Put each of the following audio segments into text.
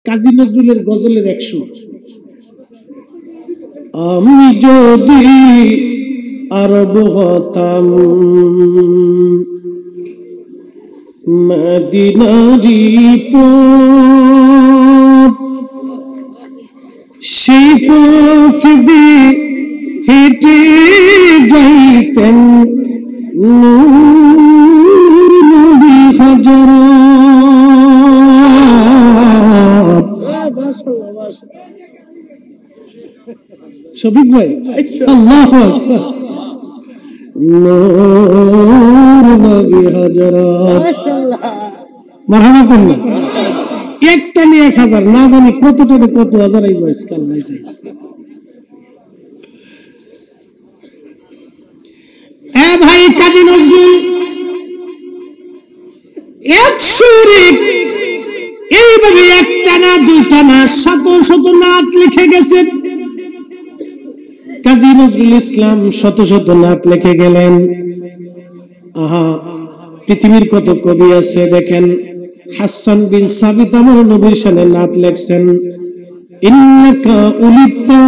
কাজী নজরুলের গজলের এক সুর। আমি যদি আরব হতাম মদিনারি পথ, সেই পথ দিয়ে হেঁটে যাইতেন নূর নবী হযরত। শফিক ভাই আল্লাহু আকবার। নূর নবী হযরত মারহাবা করলেন। একটা নিয়ে 1000, না জানি কতটা কত হাজার এই বয়স কাল নাই যায়। হ্যাঁ ভাই, কাজী নজরুল এক সুরে এইভাবে একটা না দুইটা না শত শত নাত লিখে গেছেন। কাজী নজরুল ইসলাম শত শত নাত লিখে গেলেন। আহা, পৃথিবীর কত কবি আছে দেখেন। হাসান বিন সাবিত আমার নবীর শানে নাত লিখছেন। ইন্নাকা উলিতা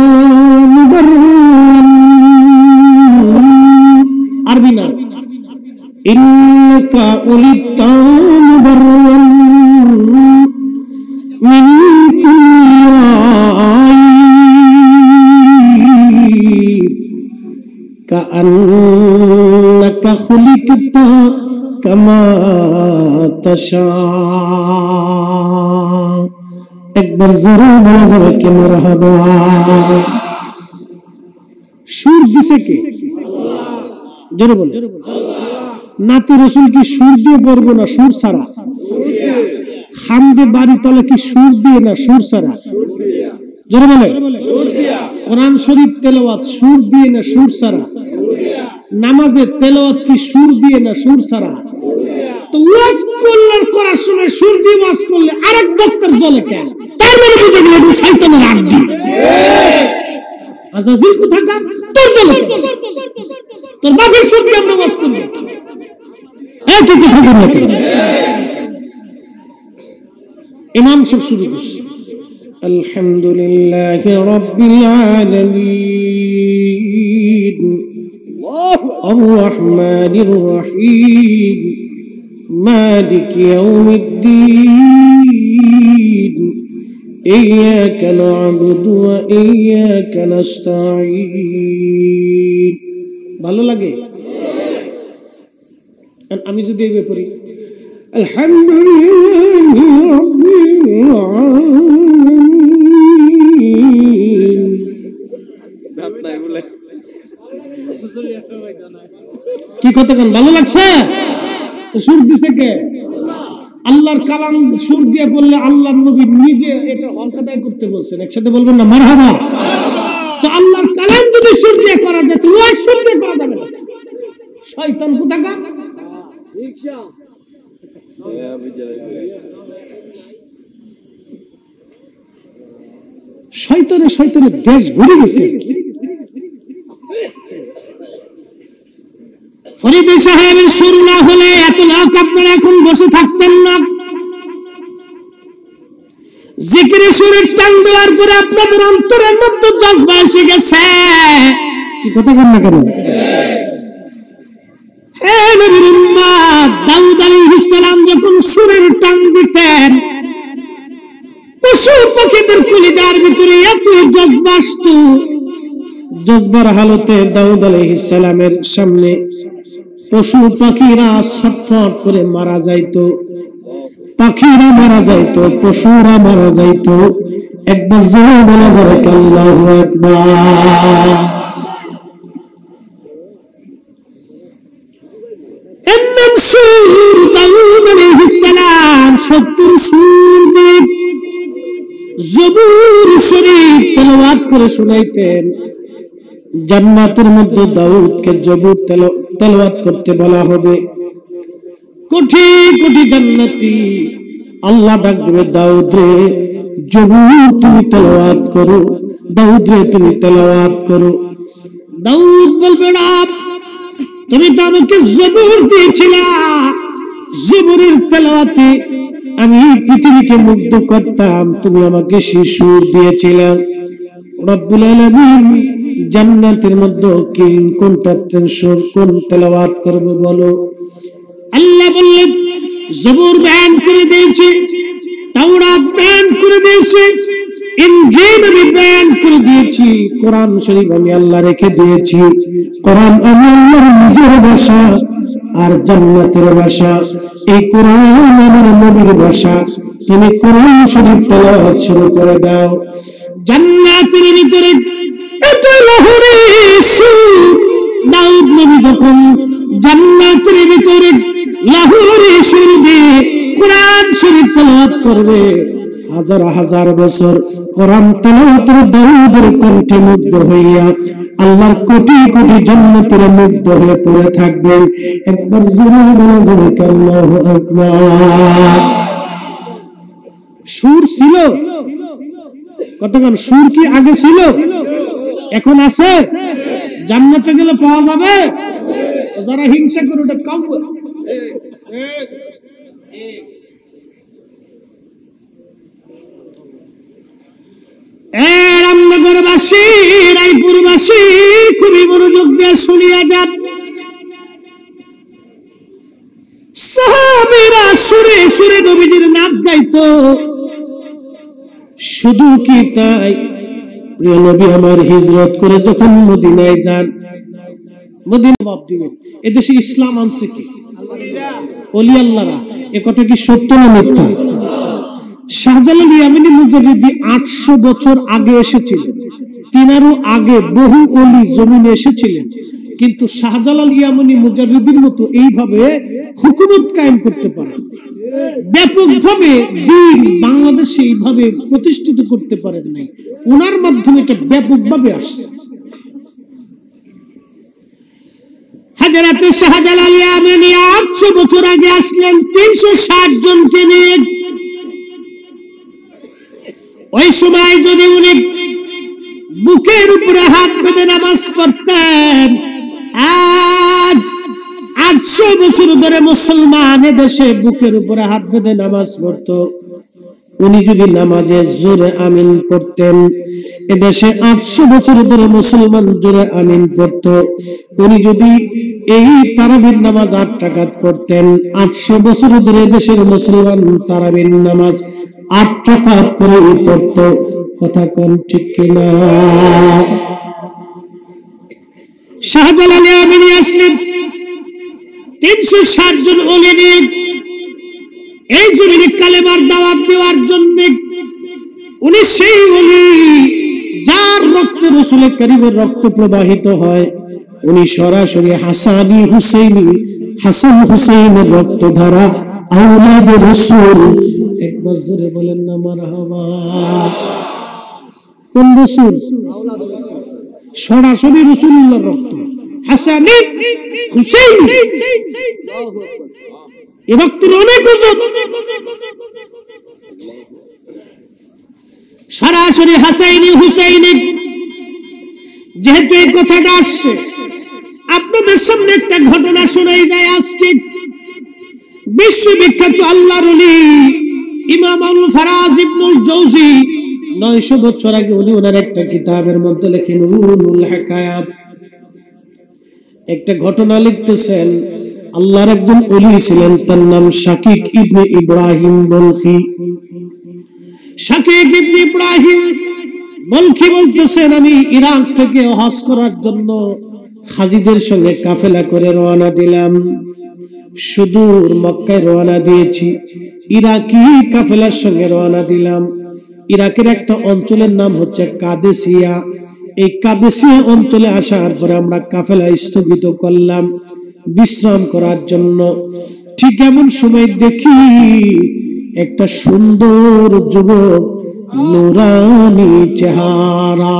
মুবাররান, আরবি না, ইন্নাকা উলিতা মুবাররান মিন কুল্লি কাআন্নাকা খুলিকতা কামা তাশা। একবার জোরে বলা যাবে কি মারহাবা। সুর দিছে কে? জোরে বলে। নাতে রাসূল কি সুর দিয়ে পড়বো না সুর ছাড়া? হামদে বাড়ি তলে কি সুর দিয়ে না সুর ছাড়া? জোরে বলে। কোরআন শরীফ তেলাওয়াত সুর দিয়ে না সুর ছাড়া? নামাজে তেলাওয়াত কি সুর দিয়ে না সুর ছাড়া? তো ওয়াজ করলে করার সময় সুর দিয়ে ওয়াজ করলে আরেক বক্তার জ্বলে কেন? তার মানে বুঝে গেল এটা শয়তানের আড্ডি। আজাজিল কোথাকার তোর জ্বলে, তোর বাপের সুর দিয়ে আমরা ওয়াজ করব। এই কি কথা বললে কেন? ইমাম সাহেব শুরু করছে আলহামদুলিল্লাহি রাব্বিল আলামিন আর রহমানির রহিম মালিক ইয়াউমিদ্দিন ইয়্যাকা না'বুদু ওয়া ইয়্যাকা নাস্তাঈন। ভালো লাগে? আমি যদি এই পড়ি আলহামদুলিল্লাহি রাব্বিল আলামিন, কি কতক্ষণ ভালো লাগছে? সুর দিছে কে? আল্লাহর কালাম সুর দিয়ে বললে আল্লাহর নবী নিজে এটা হক আদায় করতে বলছেন। একসাথে বলবেন না মারহাবা। তো আল্লাহর কালাম যদি সুর দিয়ে করা যায় তো ওই সুর দিয়ে করা যাবে না। শয়তান কোথাকার। শয়তানের দেশ ঘুরে গেছে। ফরিদ সাহেবের সুর না হলে এত লোক আপনারা এখন বসে থাকতেন না। জিকিরে সুরের টান দেওয়ার পরে আপনাদের অন্তরের মধ্যে জজবা এসে গেছে। কি কথা বলেন না কেন? হে নবীর উম্মত, দাউদ আলাইহিস সালাম যখন সুরের টান দিতেন পশু পাখিদের কলিজার ভিতরে এত জজবা আসতো। জজবার হালতে দাউদ আলাইহিস সালামের সামনে পশু পাখিরা ছটফট করে মারা যাইতো। পাখিরা মারা যাইতো, পশুরা মারা যাইতো। একবার জোরে বলা যাবে আল্লাহু আকবার। এমন সুর দাউদ আলাইহিস সালাম 70 সুর দিয়ে জবুর শরীফ তেলাওয়াত করে শোনাইতেন। জান্নাতের মধ্যে দাউদকে জবুর তেলাওয়াত করতে বলা হবে। কোটি কোটি জান্নাতি আল্লাহ ডাক দেবে, দাউদ রে জবুর তুমি তেলাওয়াত করো, দাউদ রে তুমি তেলাওয়াত করো। দাউদ বলবে না তুমি তো আমাকে জবুর দিয়েছিলা, জবুরের তেলাওয়াতে আমি পৃথিবীকে মুগ্ধ করতাম, তুমি আমাকে সেই সুর দিয়েছিলে। রব্বুল আলামিন জান্নাতের মধ্যে কি কোনটা সুর, কোন তেলাওয়াত করব বলো? আল্লাহ বললেন জবুর বয়ান করে দিয়েছি, তাওরাত বয়ান করে দিয়েছি, ইনজিল আমি বয়ান করে দিয়েছি, কোরআন শরীফ আমি আল্লাহ রেখে দিয়েছি। কোরআন আমি আল্লাহর নিজের ভাষা আর জান্নাতের ভাষা। এই কোরআন আমার নবীর ভাষা। তুমি কোরআন শরীফ তেলাওয়াত শুরু করে দাও। জান্নাতের ভিতরে এত লাহোরে সুর, দাউদ নবী যখন জান্নাতের ভিতরে লাহোরে সুর দিয়ে কোরআন শরীফ তেলাওয়াত করবে, হাজার হাজার বছর কোরআন তেলাওয়াতের দাউদের কণ্ঠে মুগ্ধ হইয়া আল্লাহর কোটি কোটি জান্নাতের মুগ্ধ হয়ে পড়ে থাকবেন। একবার জোরে বলা যাবে আল্লাহু আকবার। সুর ছিল কতক্ষণ? সুর কি আগে ছিল? এখন আছে? জান্নাতে গেলে পাওয়া যাবে? যারা হিংসা করে ওটা কাউ রামনগরবাসী, রায়পুরবাসী খুবই মনোযোগ দিয়ে শুনিয়া যান। সাহাবীরা সুরে সুরে নবীজির নাম গাইতো। শুধু কি তাই, প্রিয় নবী আমার হিজরত করে যখন মদিনায় যান, মদিনা জবাব দিবেন এদেশে ইসলাম আনছে কি? ওলি আল্লাহরা। এ কথা কি সত্য না মিথ্যা? শাহজালাল ইয়ামানি মুজাদ্দিদি 800 বছর আগে এসেছিলেন, তিনারও আগে বহু ওলি জমিনে এসেছিলেন, কিন্তু শাহজালাল ইয়ামানি মুজাদ্দিদির মতো এইভাবে হুকুমত কায়েম করতে পারেন, ব্যাপকভাবে দ্বীন বাংলাদেশে এইভাবে প্রতিষ্ঠিত করতে পারেন নাই। ওনার মাধ্যমে এটা ব্যাপকভাবে আসছে। হযরতে শাহজালাল ইয়ামানি 800 বছর আগে আসলেন 360 জনকে নিয়ে। ওই সময় যদি উনি বুকের উপরে হাত বেঁধে নামাজ পড়তেন, আজ 800 বছর ধরে মুসলমান দেশে বুকের উপরে হাত বেঁধে নামাজ পড়ত। উনি যদি নামাজে জোরে আমিন পড়তেন, এদেশে 800 বছর ধরে মুসলমান জোরে আমিন পড়ত। উনি যদি এই তারাবির নামাজ 8 রাকাত পড়তেন, 800 বছর ধরে দেশের মুসলমান তারাবির নামাজ 8 রাকাত করে পড়ত। কথা কোন ঠিক কিনা? শাহজালাল ইয়ামানি আসলেন 360 জন ওলি নিয়ে এই জমিনে কালেমার দাওয়াত দেওয়ার জন্য। উনি সেই ওলি যার রক্তে রাসূল কারীমের রক্ত প্রবাহিত হয়। উনি সরাসরি হাসানি হুসাইনি, হাসান হুসাইনের রক্ত ধারা আওলাদ রাসূল। একবার জোরে বলেন না মারহাবা। কোন রাসূল? আওলাদ রাসূল, সরাসরি রাসূলুল্লাহর রক্ত। হাসানি হুসাইনি, এই রক্তের অনেক ওজন। সরাসরি হাসাইনি হুসাইনি। যেহেতু এই কথাটা আসছে, আপনাদের সামনে একটা ঘটনা শোনাই যায়। আজকে বিশ্ববিখ্যাত আল্লাহর ওলি ইমাম আল ফারাজ ইবনুল জাওজি 900 বছর আগে উনি ওনার একটা কিতাবের মধ্যে লেখেন উলুল হিকায়াত, একটা ঘটনা লিখতেছেন। আল্লাহর একজন ওলি ছিলেন, তার নাম শাকিক ইবনে ইব্রাহিম বলখি। শাকিক ইবনে ইব্রাহিম বলখি বলতেছেন, আমি ইরাক থেকে হজ করার জন্য হাজীদের সঙ্গে কাফেলা করে রওনা দিলাম। সুদূর মক্কায় রওনা দিয়েছি, ইরাকি কাফেলার সঙ্গে রওনা দিলাম। ইরাকের একটা অঞ্চলের নাম হচ্ছে কাদেসিয়া। এই কাদেসিয়া অঞ্চলে আসার পরে আমরা কাফেলা স্থগিত করলাম বিশ্রাম করার জন্য। ঠিক এমন সময় দেখি একটা সুন্দর যুবক, নুরানি চেহারা।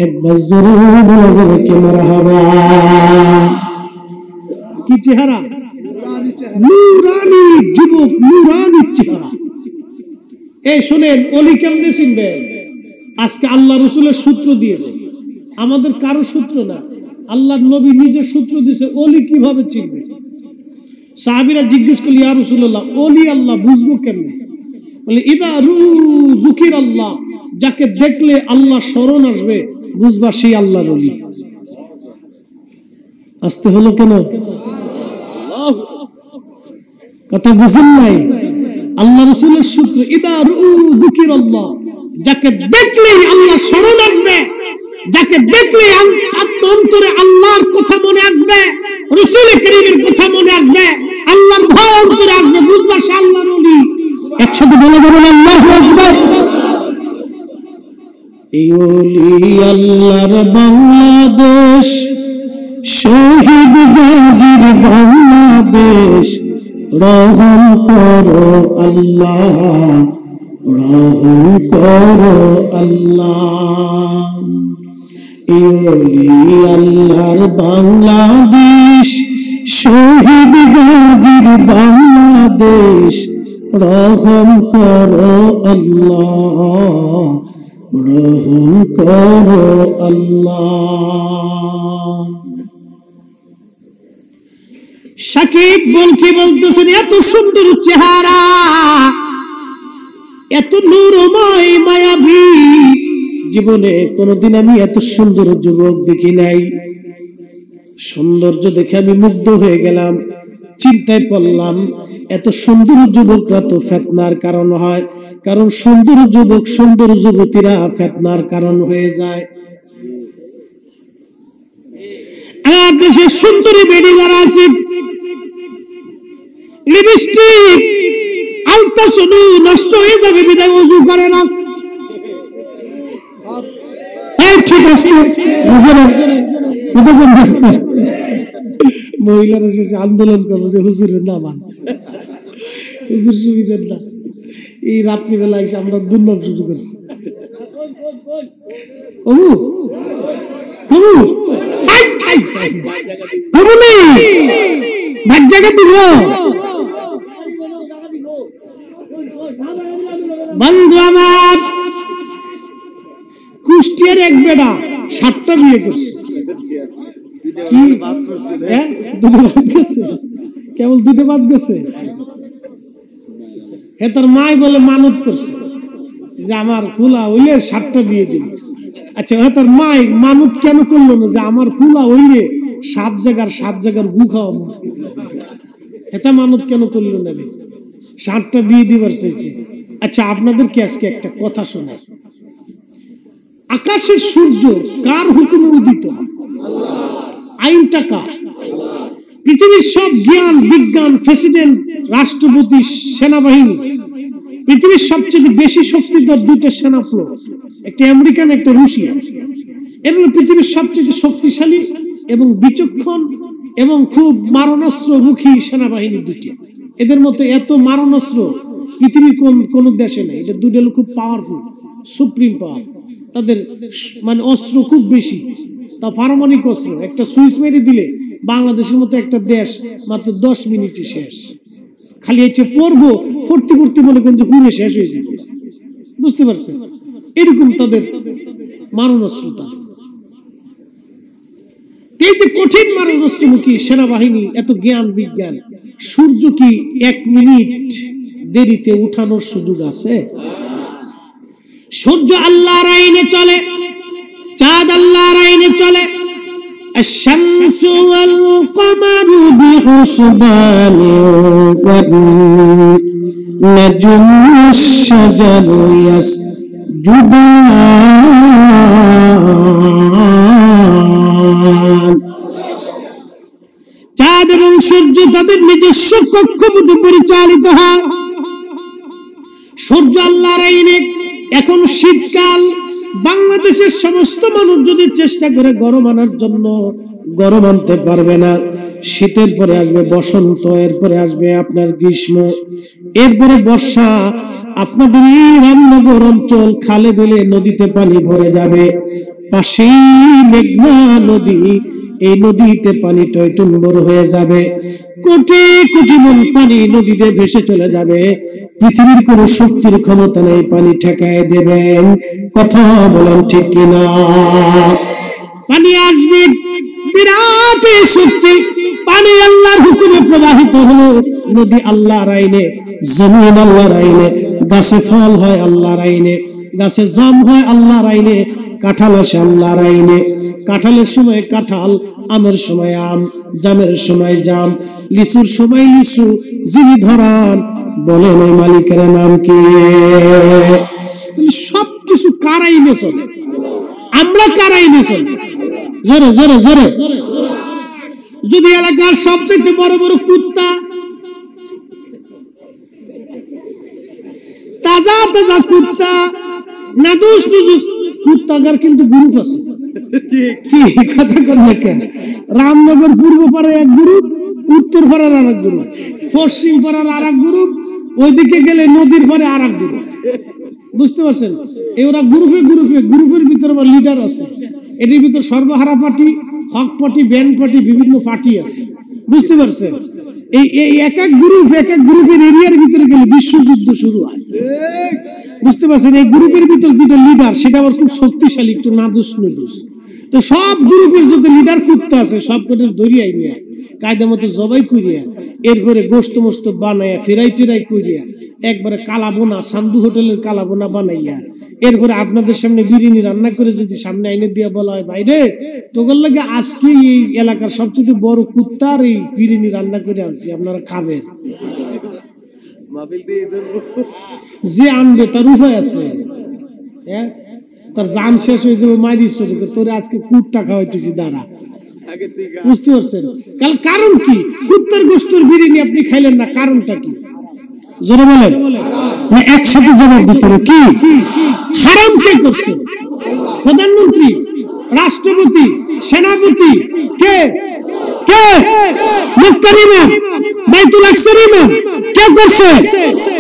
একবার জোরে বলা যাবে কি মারহাবা? কি চেহারা? নুরানি যুবক, নুরানি চেহারা। এই শুনেন, ওলি কেমনে চিনবেন? আজকে আল্লাহ রাসূলের সূত্র দিয়েছে, আমাদের কারো সূত্র না, আল্লাহর নবী নিজের সূত্র দিয়েছে। ওলি কিভাবে চিনবে? সাহাবীরা জিজ্ঞেস করল, ইয়া রাসূলুল্লাহ, ওলি আল্লাহ বুঝবো কেমনে? বলে ইদা রু যুকির আল্লাহ, যাকে দেখলে আল্লাহ স্মরণ আসবে বুঝবা সেই আল্লাহর ওলি। আসতে হলো কেন? কথা বুঝেন নাই? আল্লাহ রাসূলের সূত্র, ইদা রু যুকির আল্লাহ, যাকে দেখলে আল্লাহ স্মরণ আসবে, যাকে দেখলে অন্তরে আল্লাহর কথা মনে আসবে, রাসূল করিমের কথা মনে আসবে, আল্লাহর ভয় অন্তরে আসবে, বুঝবা সে আল্লাহর ওলি। একসাথে বলে যাবেন আল্লাহু আকবার। এই ওলি আল্লাহর বাংলাদেশ, শহীদ গাজীর বাংলাদেশ, রহম করো আল্লাহ, রহম করো আল্লাহ। এই ওলি আল্লাহর বাংলাদেশ, শহীদ গাজীর বাংলাদেশ, রহম করো আল্লাহ, রহম করো আল্লাহ। শাকিব বলকি বলতেছেন, এত সুন্দর চেহারা, এত নূরময় মায়াবী, জীবনে কোনোদিন আমি এত সুন্দর যুবক দেখি নাই। সৌন্দর্য দেখে আমি মুগ্ধ হয়ে গেলাম, চিন্তায় পড়লাম, এত সুন্দর যুবকরা তো ফিতনার কারণ হয়, কারণ সুন্দর যুবক সুন্দর যুবতীরা ফিতনার কারণ হয়ে যায়। আমার দেশের সুন্দরী বেডি যারা আছে, লিপস্টিক আলতা শুধু নষ্ট হয়ে যাবে বিদায় ওযু করে না। ঠিক আছে, মহিলারা শেষে আন্দোলন করবো যে হুজুরের না মান, হুজুর সুবিধার না। এই রাত্রিবেলা এসে আমরা দুর্নাম শুরু করছি। জায়গা দিব বন্ধু আমার, কুষ্টিয়ার এক বেড়া 7টা বিয়ে করছে। কি দুটো বাদ গেছে? কেবল দুটো বাদ গেছে। হে তার মাই বলে মানত করছে যে আমার ফুলা হইলে 7টা বিয়ে দিন। আচ্ছা, তার মাই মানত কেন করলো না যে আমার ফুলা হইলে 7 জায়গার গু খাওয়াবো? এটা মানত কেন করলো না? 7টা বিয়ে দিবার চাইছে। আচ্ছা, আপনাদেরকে আজকে একটা কথা শোনাই। আকাশের সূর্য কার হুকুমে উদিত? আইনটা কার? পৃথিবীর সব জ্ঞান বিজ্ঞান, প্রেসিডেন্ট, রাষ্ট্রপতি, সেনাবাহিনী, পৃথিবীর সবচেয়ে বেশি শক্তিধর 2টা সেনা ফ্লোর, একটা আমেরিকান একটা রুশিয়া। এর পৃথিবীর সবচেয়ে শক্তিশালী এবং বিচক্ষণ এবং খুব মারণাস্ত্রমুখী সেনাবাহিনী 2টি। এদের মতো এত মারণাস্ত্র পৃথিবীর কোন দেশে নেই। এটা 2টা খুব পাওয়ারফুল, সুপ্রিম পাওয়ার। তাদের মানে অস্ত্র খুব বেশি, তা পারমাণবিক অস্ত্র। একটা সুইচ মেরে দিলে বাংলাদেশের মতো একটা দেশ মাত্র 10 মিনিটে শেষ। খালি হচ্ছে পড়বো, পড়তে মনে করেন যে পুরো শেষ হয়ে যাবে। বুঝতে পারছেন? এরকম তাদের মারণাস্ত্র। এই যে কঠিন মারণাস্ত্রমুখী সেনাবাহিনী, এত জ্ঞান বিজ্ঞান, সূর্য কি 1 মিনিট দেরিতে উঠানোর সুযোগ আছে? সূর্য আল্লাহর আইনে চলে, চাঁদ আল্লাহর আইনে চলে। الشمس والقمر بحسبان والنجم والشجر يسجدان। চাঁদ এবং সূর্য তাদের নিজস্ব কক্ষপথে পরিচালিত হয়। সূর্য আল্লাহর আইনে। এখন শীতকাল, বাংলাদেশের সমস্ত মানুষ যদি চেষ্টা করে গরম আনার জন্য, গরম আনতে পারবে না। শীতের পরে আসবে বসন্ত, এরপরে আসবে আপনার গ্রীষ্ম, এরপরে বর্ষা। আপনাদের এই রামনগর অঞ্চল খালে বিলে নদীতে পানি ভরে যাবে। পাশেই মেঘনা নদী, এই নদীতে পানি টইটুম্বর হয়ে যাবে। কোটি কোটি মন পানি নদীতে ভেসে চলে যাবে। পৃথিবীর কোন শক্তির ক্ষমতা নেই পানি ঠেকায় দেবেন। কথা বলেন ঠিক কিনা? পানি আসবে, বিরাট এই শক্তি। পানি আল্লাহর হুকুমে প্রবাহিত হলো, নদী আল্লাহর আইনে, জমিন আল্লাহর আইনে, গাছে ফল হয় আল্লাহর আইনে, গাছে জাম হয় আল্লাহর আইনে, কাঁঠাল আসে আল্লাহর আইনে। কাঁঠালের সময় কাঁঠাল, আমের সময় আম, জামের সময় জাম, লিচুর সময় লিচু। যিনি ধরান বলেন ওই মালিকের নাম কি? সবকিছু কার আইনে চলে? আমরা কার আইনে চলে? জোরে জোরে জোরে। যদি এলাকার সবচেয়ে বড় বড় কুত্তা, তাজা তাজা কুত্তা, নাদুস নুদুস কুত্তাগার কিন্তু গ্রুপ আছে। কি কথা করলে কেন? রামনগর পূর্ব পাড়ায় এক গ্রুপ, উত্তর পাড়ার আর এক গ্রুপ, পশ্চিম পাড়ার আর এক গ্রুপ, ওইদিকে গেলে নদীর পাড়ে আর এক গ্রুপ। বুঝতে পারছেন? ওরা গ্রুপে গ্রুপে, গ্রুপের ভিতরে আবার লিডার আছে। এটির ভিতর সর্বহারা পার্টি, হক পার্টি, ব্যান্ড পার্টি, বিভিন্ন পার্টি আছে। বুঝতে পারছেন? এই এক এক গ্রুপের এরিয়ার ভিতরে গেলে বিশ্বযুদ্ধ শুরু হয়। বুঝতে পারছেন? এই গ্রুপের ভিতর যেটা লিডার সেটা আবার খুব শক্তিশালী, একটু নাদুস নুদুস। তো সব গ্রুপের যত লিডার কুত্তা আছে সব কটার দরিয়াই নিয়ে কায়দা মতো জবাই করিয়া, এরপরে গোস্ত মোস্ত বানাইয়া ফেরাই টেরাই করিয়া একবারে কালাবোনা, সান্দু হোটেলের কালাবোনা বানাইয়া, এরপরে আপনাদের সামনে বিরিয়ানি রান্না করে যদি সামনে আইনে দিয়ে বলা হয়, ভাইরে তোর লাগে আজকে এই এলাকার সবচেয়ে বড় কুত্তার এই বিরিয়ানি রান্না করে আনছি, আপনারা খাবেন। যে আনবে তার উপায় আছে, হ্যাঁ, তার জান শেষ হয়ে যাবে, মাইরি শরীরে তোরে আজকে কুত্তা খাওয়াইতেছি দাঁড়া। বুঝতে পারছেন? কারণ কি? কুত্তার গোস্তের বিরিয়ানি আপনি খাইলেন না, কারণটা কি? জোরে বলেন। একসাথে জবাব দিতে হবে। কি হারাম কে করছে? প্রধানমন্ত্রী, রাষ্ট্রপতি, সেনাপতি, কে কে? মক্কার ইমাম, বাইতুল আকসার ইমাম, কে করছে?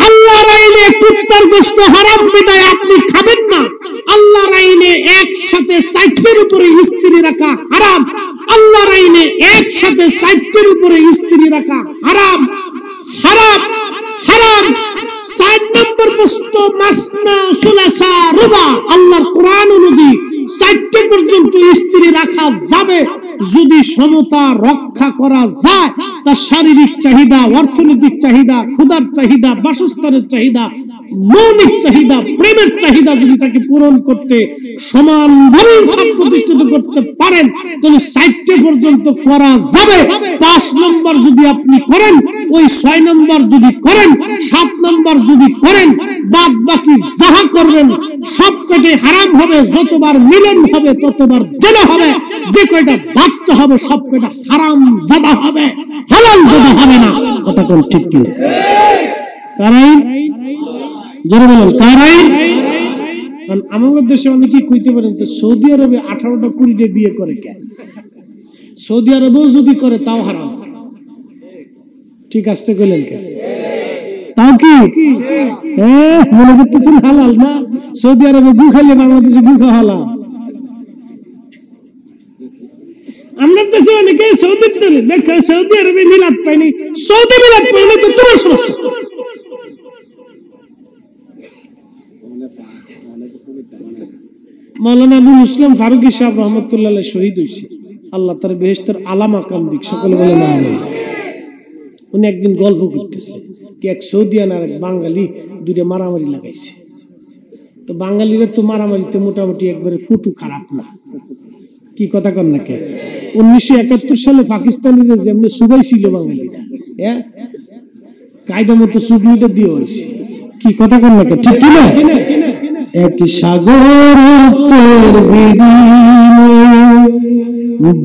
আল্লাহর আইনে কুত্তার গোশত হারাম বিধায় আপনি খাবেন না। আল্লাহর আইনে একসাথে 4টির উপরে স্ত্রী রাখা হারাম। আল্লাহর আইনে একসাথে 4টির উপরে স্ত্রী রাখা হারাম হারাম হারাম। 4 নম্বর প্রশ্ন, মাসনা সুলাসা রুবা। আল্লাহর কোরআন অনুযায়ী 4টি পর্যন্ত স্ত্রী রাখা যাবে যদি সমতা রক্ষা করা যায়। তার শারীরিক চাহিদা, অর্থনৈতিক চাহিদা, ক্ষুধার চাহিদা, বাসস্থানের চাহিদা, মৌলিক চাহিদা, প্রেমের চাহিদা যদি তাকে পূরণ করতে সমানভাবে সব প্রতিষ্ঠিত করতে পারেন তাহলে 4টি পর্যন্ত করা যাবে। 5 নম্বর যদি আপনি করেন, ওই 6 নম্বর যদি করেন, 7 নম্বর যদি করেন, বাদ বাকি যাহা করবেন সব কটি হারাম হবে। যতবার মিলন হবে ততবার জেনা হবে। যে কয়টা বাচ্চা হবে সব কয়টা হারাম জাদা হবে, হালাল জাদা হবে না। কথা কোন ঠিক কি? কারণ জোরে বলেন, কারণ আমাদের দেশে অনেকেই কইতে পারেন তো সৌদি আরবে 18টা 20টা বিয়ে করে কেন? সৌদি আরবেও যদি করে তাও হারাম। ঠিক আসতে কইলেন কেন? তাও কি মনে করতেছেন হালাল না? সৌদি আরবে গু খাইলে বাংলাদেশে গু খাওয়া হালাল। আমরা দেশে অনেকে সৌদি আরবে মিলাদ পাইনি, সৌদি মিলাদ পাইনি তো তোমার সমস্যা। মাওলানা আবুল ইসলাম ফারুকী সাহেব রহমতুল্লাহ আলাইহি শহীদ হয়েছে, আল্লাহ তার বেহেশতের আলা মাকাম দিক। সকলে বলে না। উনি একদিন গল্প করতেছে কি এক সৌদিয়ান আর এক বাঙালি দুইটা মারামারি লাগাইছে। তো বাঙালিরা তো মারামারিতে মোটামুটি একবারে ফুটু খারাপ না। কি কথা কন না কে? 1971 সালে পাকিস্তানিরা যেমনি সুবাই ছিল বাঙালিরা, হ্যাঁ, কায়দা মতো সুবিধা দিয়ে হয়েছে। কি কথা কন না কে? ঠিক কিনা? এক সাগর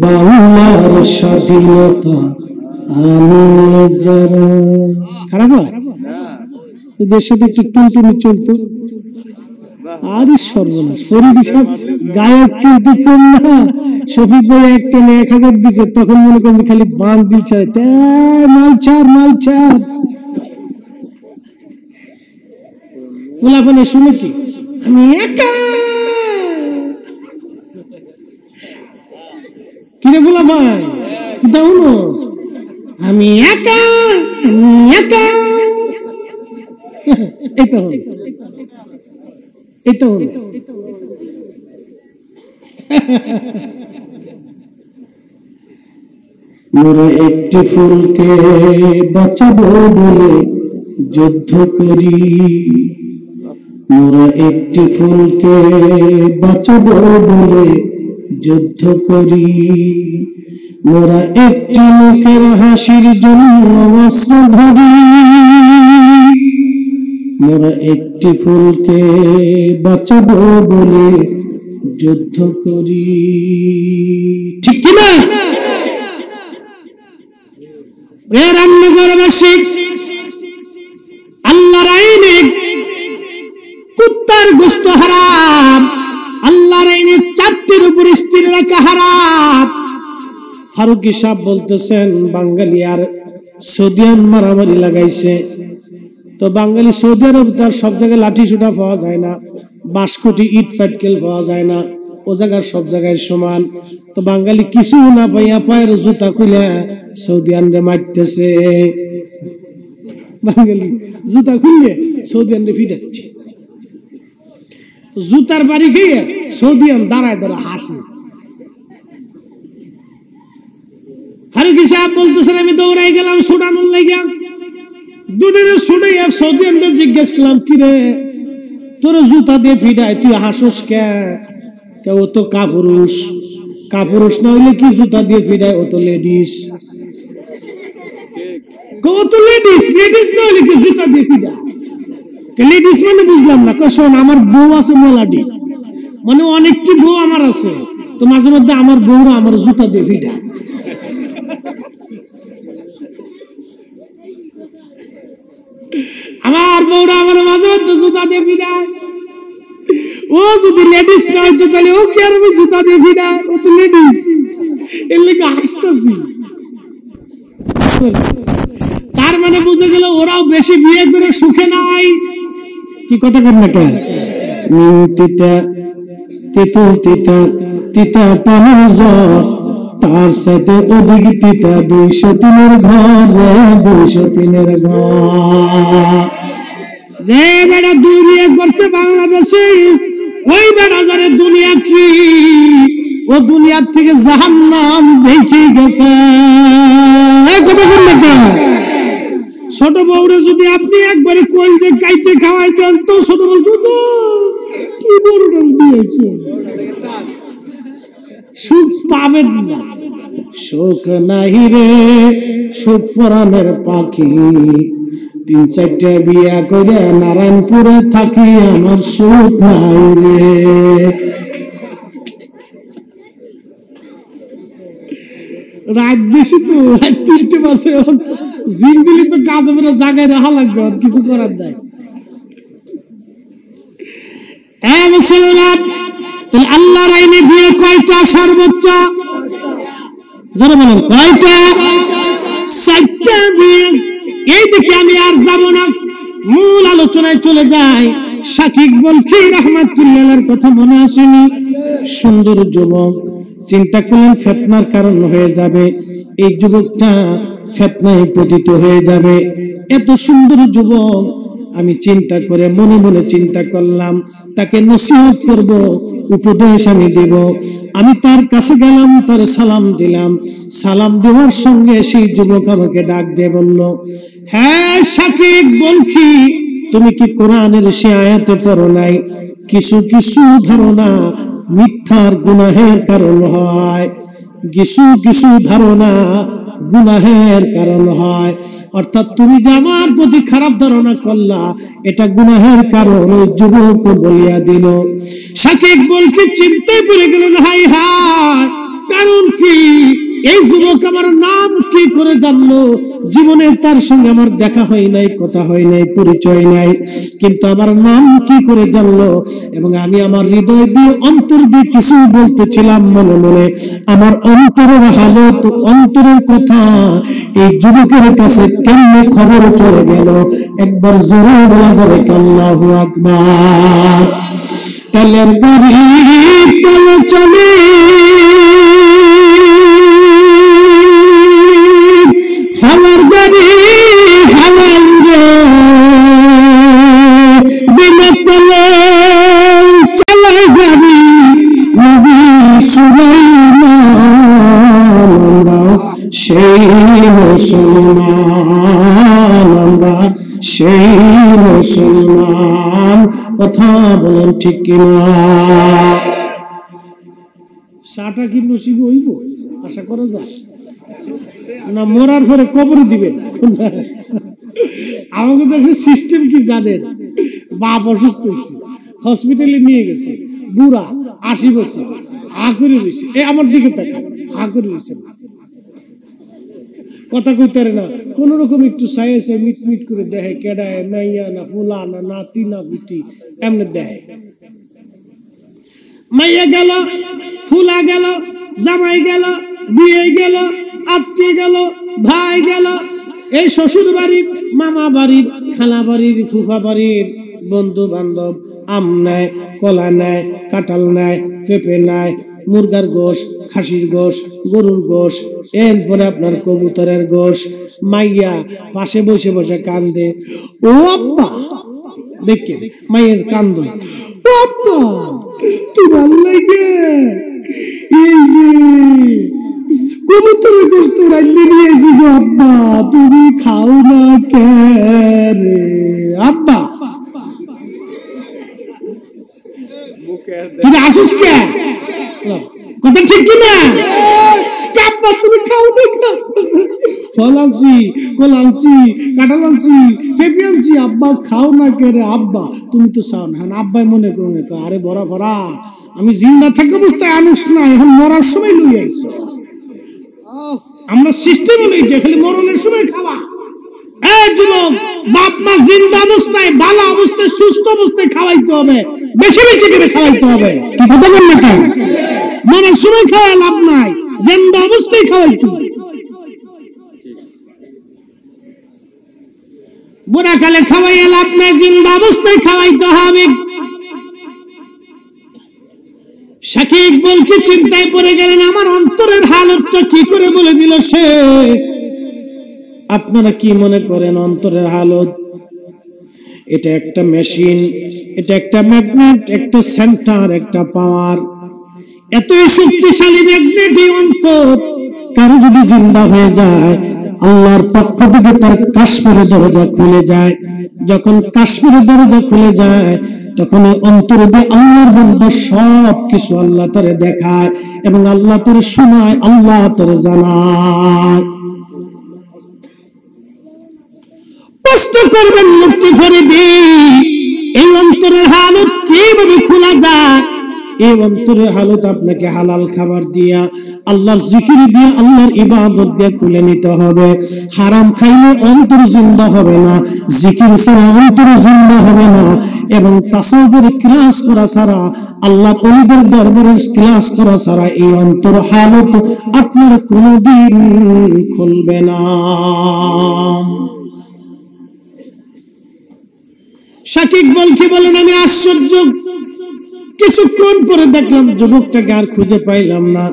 বাংলার স্বাধীনতা খারাপ হয় এদের সাথে একটু টুনটুনি চলতো। আরে সর্বনাশ, ফরিদি সাহেব গায়ক কিন্তু কম না। শফিক ভাই একটা 1000 দিচ্ছে, তখন মনে করেন যে খালি বান বিল ছাড়ে, মাল ছাড় মাল ছাড়। ফুলাফানে শুনে কি আমি একা, কিরে ফুলা ভাই দাউনস, আমি একা আমি একা। এটা হল এটা হল মোরা একটি ফুলকে বাঁচাবো বলে যুদ্ধ করি, মোরা একটি ফুলকে বাঁচাবো বলে যুদ্ধ করি, মোরা একটি মুখের হাসির জন্য অস্ত্র ধরি, মোরা একটি ফুলকে বাঁচাবো বলে যুদ্ধ করি। ঠিক কিনা? রামনগরবাসী আল্লাহর আইনে কুত্তার গোশত হারাম, আল্লাহর আইনে 4টির উপর স্থির রাখা হারাম। ফারুকী সাহেব বলতেছেন বাঙালি আর সৌদিয়ান মারামারি লাগাইছে, তো বাঙালি সৌদি আরব তার সব জায়গায় লাঠি সুটা পাওয়া যায় না, বাঁশকুটি ইট পাটকেল পাওয়া যায় না, ও জায়গার সব জায়গায় সমান। তো বাঙালি কিছু না পাইয়া পায়ের জুতা খুলে সৌদিয়ানরে মারতেছে, বাঙালি জুতা খুললে সৌদিয়ানরে ফিটাচ্ছে। তো জুতার বাড়ি গিয়ে সৌদিয়ান দাঁড়ায় দাঁড়ায় হাসে। ফারুকী সাহেব বলতেছেন আমি দৌড়াই গেলাম ছুটানোর লাগিয়া, দুটোরে ছুটাই সৌদিয়ানরে জিজ্ঞেস করলাম কিরে তোর জুতা দিয়ে ফিটায় তুই হাসোস কে? ও তো কাপুরুষ, কাপুরুষ না হইলে কি জুতা দিয়ে ফিটায়? ও তো লেডিস, ও তো লেডিস, লেডিস না হইলে কি জুতা দিয়ে ফিটায়? লেডিস মানে বুঝলাম না। শোন আমার বউ আছে মেলাডি, মানে অনেকটি বউ আমার আছে, তো মাঝে মধ্যে আমার বউরা আমার জুতা দিয়ে ফিটায়। আমার বউরা আমার মাঝে মধ্যে জুতা দিয়ে ফিটায়। ও যদি লেডিস না হইতো তাহলে ও কি আর জুতা দিয়ে ফিটায়? ও তো লেডিস, এর লেগে হাসতেছি। তার মানে বুঝে গেল ওরাও বেশি বিয়ে করে সুখে নাই। কি কথা কর না কে? তিতা তেতুল তিতা তিতা পানের জ্বর, তার সাথে অধিক তিতা 203-এর ঘর রে, 203-এর ঘর। যে বেটা দুনিয়া করছে বাংলাদেশে, ওই বেটা যারে দুনিয়া কি, ও দুনিয়ার থেকে জাহান্নাম দেখে গেছে। ছোট বউরে যদি আপনি একবারে কইলে কাইতে খাওয়াই দেন তো ছোট বউ কি বড় ডাল দিয়েছে, সুখ পাবেন না। সুখ নাই রে সুখ পরাণের পাখি, 3-4টা বিয়া করে নারায়ণপুরে থাকি, আমার সুখ নাই রে। রাত বেশি তো, রাত 3টে বাজে, জিম দিলে তো কাজ হবে না, জায়গায় রাখা লাগবে, আর কিছু করার নাই। মুসলমান তাহলে আল্লাহর আইনে বিয়ে কয়টা সর্বোচ্চ? যারা বলেন কয়টা? 4টা বিয়ে। এই দিকে আমি আর যাব না, মূল আলোচনায় চলে যাই। শাকিব বলখি রাহমাতুল্লাহর কথা মনে আসেনি? সুন্দর যুবক, চিন্তা করলেন ফিতনার কারণ হয়ে যাবে, এই যুবকটা ফিতনায় পতিত হয়ে যাবে। এত সুন্দর যুবক, আমি চিন্তা করে মনে মনে চিন্তা করলাম তাকে নসিহত করব, উপদেশ আমি দেব। আমি তার কাছে গেলাম, তার সালাম দিলাম। সালাম দেওয়ার সঙ্গে সেই যুবক আমাকে ডাক দিয়ে বলল, হ্যাঁ শাকিব বলখি, তুমি কি কোরআনের সে আয়াতে পড়ো নাই, কিছু কিছু ধারণা মিথ্যার গুনাহের কারণ হয়, কিছু কিছু ধারণা গুনাহের কারণ হয়। অর্থাৎ তুমি যে আমার প্রতি খারাপ ধারণা করলা, এটা গুনাহের কারণ। ওই যুবক বলিয়া দিল। শাকিব বলকে চিন্তায় পড়ে গেলেন, হাই হাই, কারণ কি? এই যুবক আমার নাম কি করে জানলো? জীবনে তার সঙ্গে আমার দেখা হয় নাই, কথা হয় নাই, পরিচয় নাই, কিন্তু আমার নাম কি করে জানলো? এবং আমি আমার হৃদয় দিয়ে অন্তর দিয়ে কিছু বলতেছিলাম মনে মনে, আমার অন্তরের হালত, অন্তরের কথা এই যুবকের কাছে কেমনে খবর চলে গেল? একবার জোরে বলা যাবে আল্লাহু আকবার। তেলের গাড়ি তেলে চলে, হাওয়ার গাড়ি হাওয়া উড়ে, বিনা তেলে চালায় গাড়ি নবী সুলাইমান। সেই মুসলমান, আমরা সেই মুসলমান। কথা বলেন ঠিক কিনা? সাটা কি নসিব হইব আশা করা যায় না? মরার পরে কবরে দিবে? আমাদের দেশের সিস্টেম কি জানেন? বাপ অসুস্থ হয়েছে, হসপিটালে নিয়ে গেছে, বুড়া 80 বছর, হা করে রয়েছে, আমার দিকে তাকায়, হা করে রয়েছে, কথা কইতে না, কোন রকম একটু সাইয়েছে মিট মিট করে দেখে কেডায়, মাইয়া না ফুলা না নাতি না পুতি, এমনি দেখে। মাইয়া গেল, ফুলা গেল, জামাই গেল, বিয়ে গেল, আত্মীয় গেল, ভাই গেল, এই শ্বশুর বাড়ির, মামা বাড়ির, খালা বাড়ির, ফুফা বাড়ির বন্ধু বান্ধব আম নেয়, কলা নেয়, কাঁঠাল নেয়, পেঁপে নেয়, মুরগার গোশ, খাসির গোশ, গরুর গোশ, এরপরে আপনার কবুতরের গোশ। মাইয়া পাশে বসে বসে কান্দে, ও আব্বা, দেখেন মাইয়ের কান্দন, ও আব্বা তোমার লাগে এই যে কবুতরের গোশ তো রাইলে নিয়েছি গো আব্বা, তুমি খাও না কে রে আব্বা? তুমি আসিস কে? কথা ঠিক কিনা? আব্বা তুমি খাও না কে? ফল আনছি, কল আনছি, কাঁঠাল আনছি, পেঁপে আনছি, আব্বা খাও না কে রে? আব্বা তুমি তো চাও না। আব্বাই মনে করুন, আরে বড় ভরা আমি জিন্দা থাকা অবস্থায় আনুস না, এখন মরার সময় লই আইস। আমরা সিস্টেম লইছে খালি মরণের সময় খাওয়া। এই যুবক, বাপ মা জিন্দা অবস্থায়, ভালো অবস্থায়, সুস্থ অবস্থায় খাওয়াইতে হবে, বেশি বেশি করে খাওয়াইতে হবে। কি কথা বল না? মরার সময় খাওয়া লাভ নাই, জিন্দা অবস্থায় খাওয়াইতে হবে। বুড়া কালে খাওয়াইয়া লাভ নাই, জিন্দা অবস্থায় খাওয়াইতে হবে। শাকিব বলকে চিন্তায় পড়ে গেলেন, আমার অন্তরের হালতটা কি করে বলে দিল সে। আপনারা কি মনে করেন অন্তরের হালত? এটা একটা মেশিন, এটা একটা ম্যাগনেট, একটা সেন্টার, একটা পাওয়ার। এতই শক্তিশালী ম্যাগনেট এই অন্তর। কারো যদি জিন্দা হয়ে যায়, আল্লাহর পক্ষ থেকে তার কাশ্মীরের দরজা খুলে যায়। যখন কাশ্মীরের দরজা খুলে যায়, তখন অন্তরে দিয়ে আল্লাহর বান্দা সব কিছু আল্লাহ তারে দেখায় এবং আল্লাহ তারে শোনায়, আল্লাহ তারে জানায়। কষ্ট করবেন মুক্তি করে দিন। এই অন্তরের হালত কিভাবে খোলা যায়? এই অন্তরের হালত আপনাকে হালাল খাবার দিয়া, আল্লাহর জিকির দিয়ে, আল্লাহর ইবাদত দিয়ে খুলে নিতে হবে। হারাম খাইলে অন্তর জিন্দা হবে না, জিকির ছাড়া অন্তর জিন্দা হবে না, এবং তাসাউফের ক্লাস করা ছাড়া, আল্লাহর ওলিদের দরবারে ক্লাস করা ছাড়া এই অন্তর হালত আপনার কোনোদিন খুলবে না। শাকিব বলকে বলেন, আমি আশ্চর্য, কিছুক্ষণ পরে দেখলাম যুবকটাকে আর খুঁজে পাইলাম না।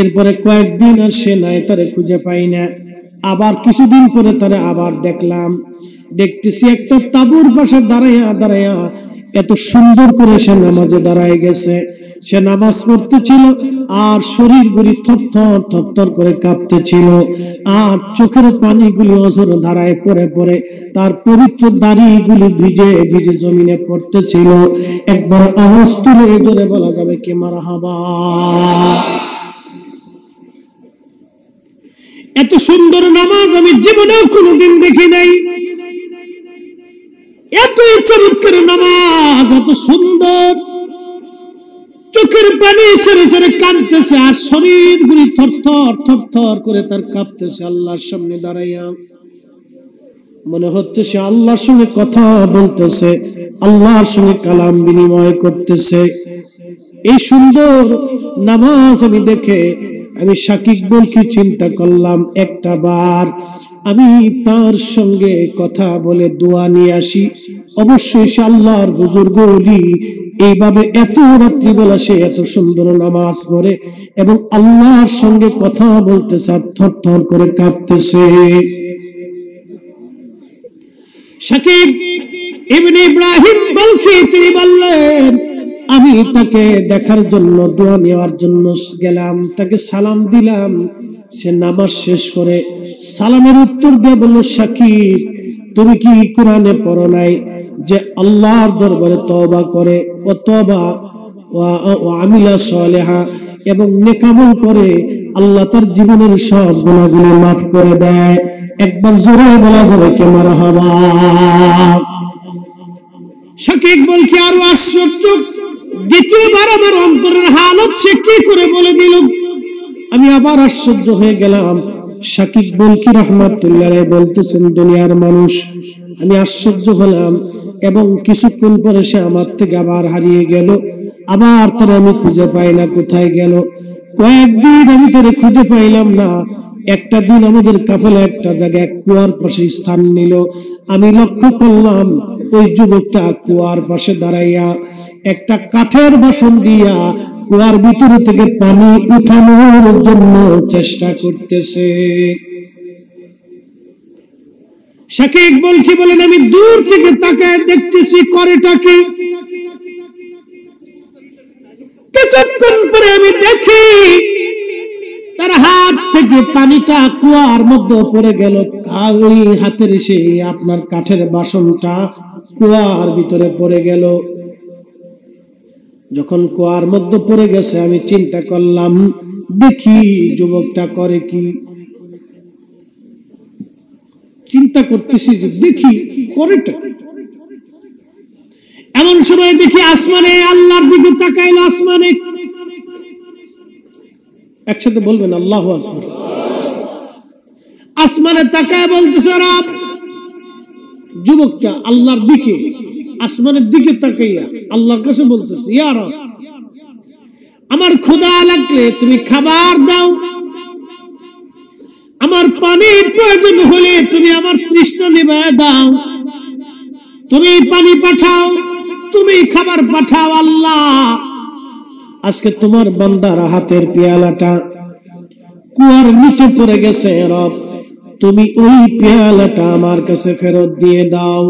এরপরে কয়েকদিন আর সে নাই, তারে খুঁজে পাই না। আবার কিছুদিন পরে তারে আবার দেখলাম। দেখতেছি একটা তাঁবুর পাশে দাঁড়াইয়া দাঁড়াইয়া এত সুন্দর করে সে নামাজে দাঁড়ায় গেছে। সে নামাজ পড়তেছিল আর শরীর গুলি থরথর থরথর করে কাঁপতেছিল, আর চোখের পানিগুলি অঝর ধারায় পড়ে পড়ে তার পবিত্র দাড়িগুলি ভিজে ভিজে জমিনে পড়তেছিল। একবার আওয়াজ তুলে জোরে বলা যাবে কি মারহাবা? এত সুন্দর নামাজ আমি জীবনেও কোনোদিন দেখি নাই। এতই চমৎকার নামাজ, এত সুন্দর, চোখের পানি ছেড়ে ছেড়ে কাঁদতেছে আর শরীর গুলি থরথর থরথর করে তার কাঁপতেছে। আল্লাহর সামনে দাঁড়াইয়া মনে হচ্ছে সে আল্লাহর সঙ্গে কথা বলতেছে, আল্লাহর সঙ্গে কালাম বিনিময় করতেছে। এই সুন্দর নামাজ আমি দেখে আমি শাকিব বলকে চিন্তা করলাম, একটা বার আমি তার সঙ্গে কথা বলে দোয়া নিয়ে আসি। অবশ্যই সে আল্লাহর বুজুর্গ ওলি, এইভাবে এত রাত্রিবেলা সে এত সুন্দর নামাজ পড়ে এবং আল্লাহর সঙ্গে কথা বলতেছে আর থরথর করে কাঁপতেছে। শাকিব ইবনে ইব্রাহিম বলকে তিনি বললেন, আমি তাকে দেখার জন্য, দোয়া নেওয়ার জন্য গেলাম, তাকে সালাম দিলাম। সে নামাজ শেষ করে সালামের উত্তর দিয়ে বলল, সাকিব তুমি কি কোরআনে পড়ো নাই যে আল্লাহর দরবারে তওবা করে ও তওবা ওয়া আমিলা সালিহা এবং নেক আমল করে আল্লাহ তার জীবনের সব গুনাহগুলো মাফ করে দেয়? একবার জোরে বলা যাবে কি মারহাবা? শাকিক বলছে আরো আশ্চর্য, দ্বিতীয়বার আমার অন্তরের হালত সে কি করে বলে দিল। আমি আবার আশ্চর্য হয়ে গেলাম। শাকিক বলকি রহমাতুল্লাহ আলাইহি বলতেছেন, দুনিয়ার মানুষ। আমি আশ্চর্য হলাম এবং কিছুক্ষণ পরে সে আমার থেকে আবার হারিয়ে গেল। আবার তারা আমি খুঁজে পাই না, কোথায় গেল? কয়েকদিন আমি তারা খুঁজে পাইলাম না। একটা দিন আমাদের কাফেলা একটা জায়গায় কুয়ার পাশে স্থান নিল। আমি লক্ষ্য করলাম ওই যুবকটা কুয়ার পাশে দাঁড়াইয়া একটা কাঠের বাসন দিয়া কুয়ার ভিতর থেকে পানি উঠানোর জন্য চেষ্টা করতেছে। শাকিক বলকি বলেন, আমি দূর থেকে তাকায় দেখতেছি করেটা কি। কিছুক্ষণ পরে আমি দেখি তার হাত থেকে পানিটা কুয়ার মধ্যে পড়ে গেল। ওই হাতের সেই আপনার কাঠের বাসনটা কুয়ার ভিতরে পড়ে গেল। যখন কুয়ার মধ্যে পড়ে গেছে আমি চিন্তা করলাম, দেখি যুবকটা করে কি। চিন্তা করতেছি যে দেখি করেটা। এমন সময় দেখি আসমানে, আল্লাহর দিকে তাকাইল। আসমানে, একসাথে বলবেন আল্লাহু আকবার। আসমানে তাকায় বলতেছে রব। যুবকটা আল্লাহর দিকে, আসমানের দিকে তাকাইয়া আল্লাহর কাছে বলতেছে, ইয়া রব, আমার ক্ষুধা লাগলে তুমি খাবার দাও, আমার পানির প্রয়োজন হলে তুমি আমার তৃষ্ণা নিবায় দাও, তুমি পানি পাঠাও, তুমি খাবার পাঠাও। আল্লাহ, আজকে তোমার বান্দার হাতের পেয়ালাটা কুয়ার নিচে পড়ে গেছে রব, তুমি ওই পেয়ালাটা আমার কাছে ফেরত দিয়ে দাও।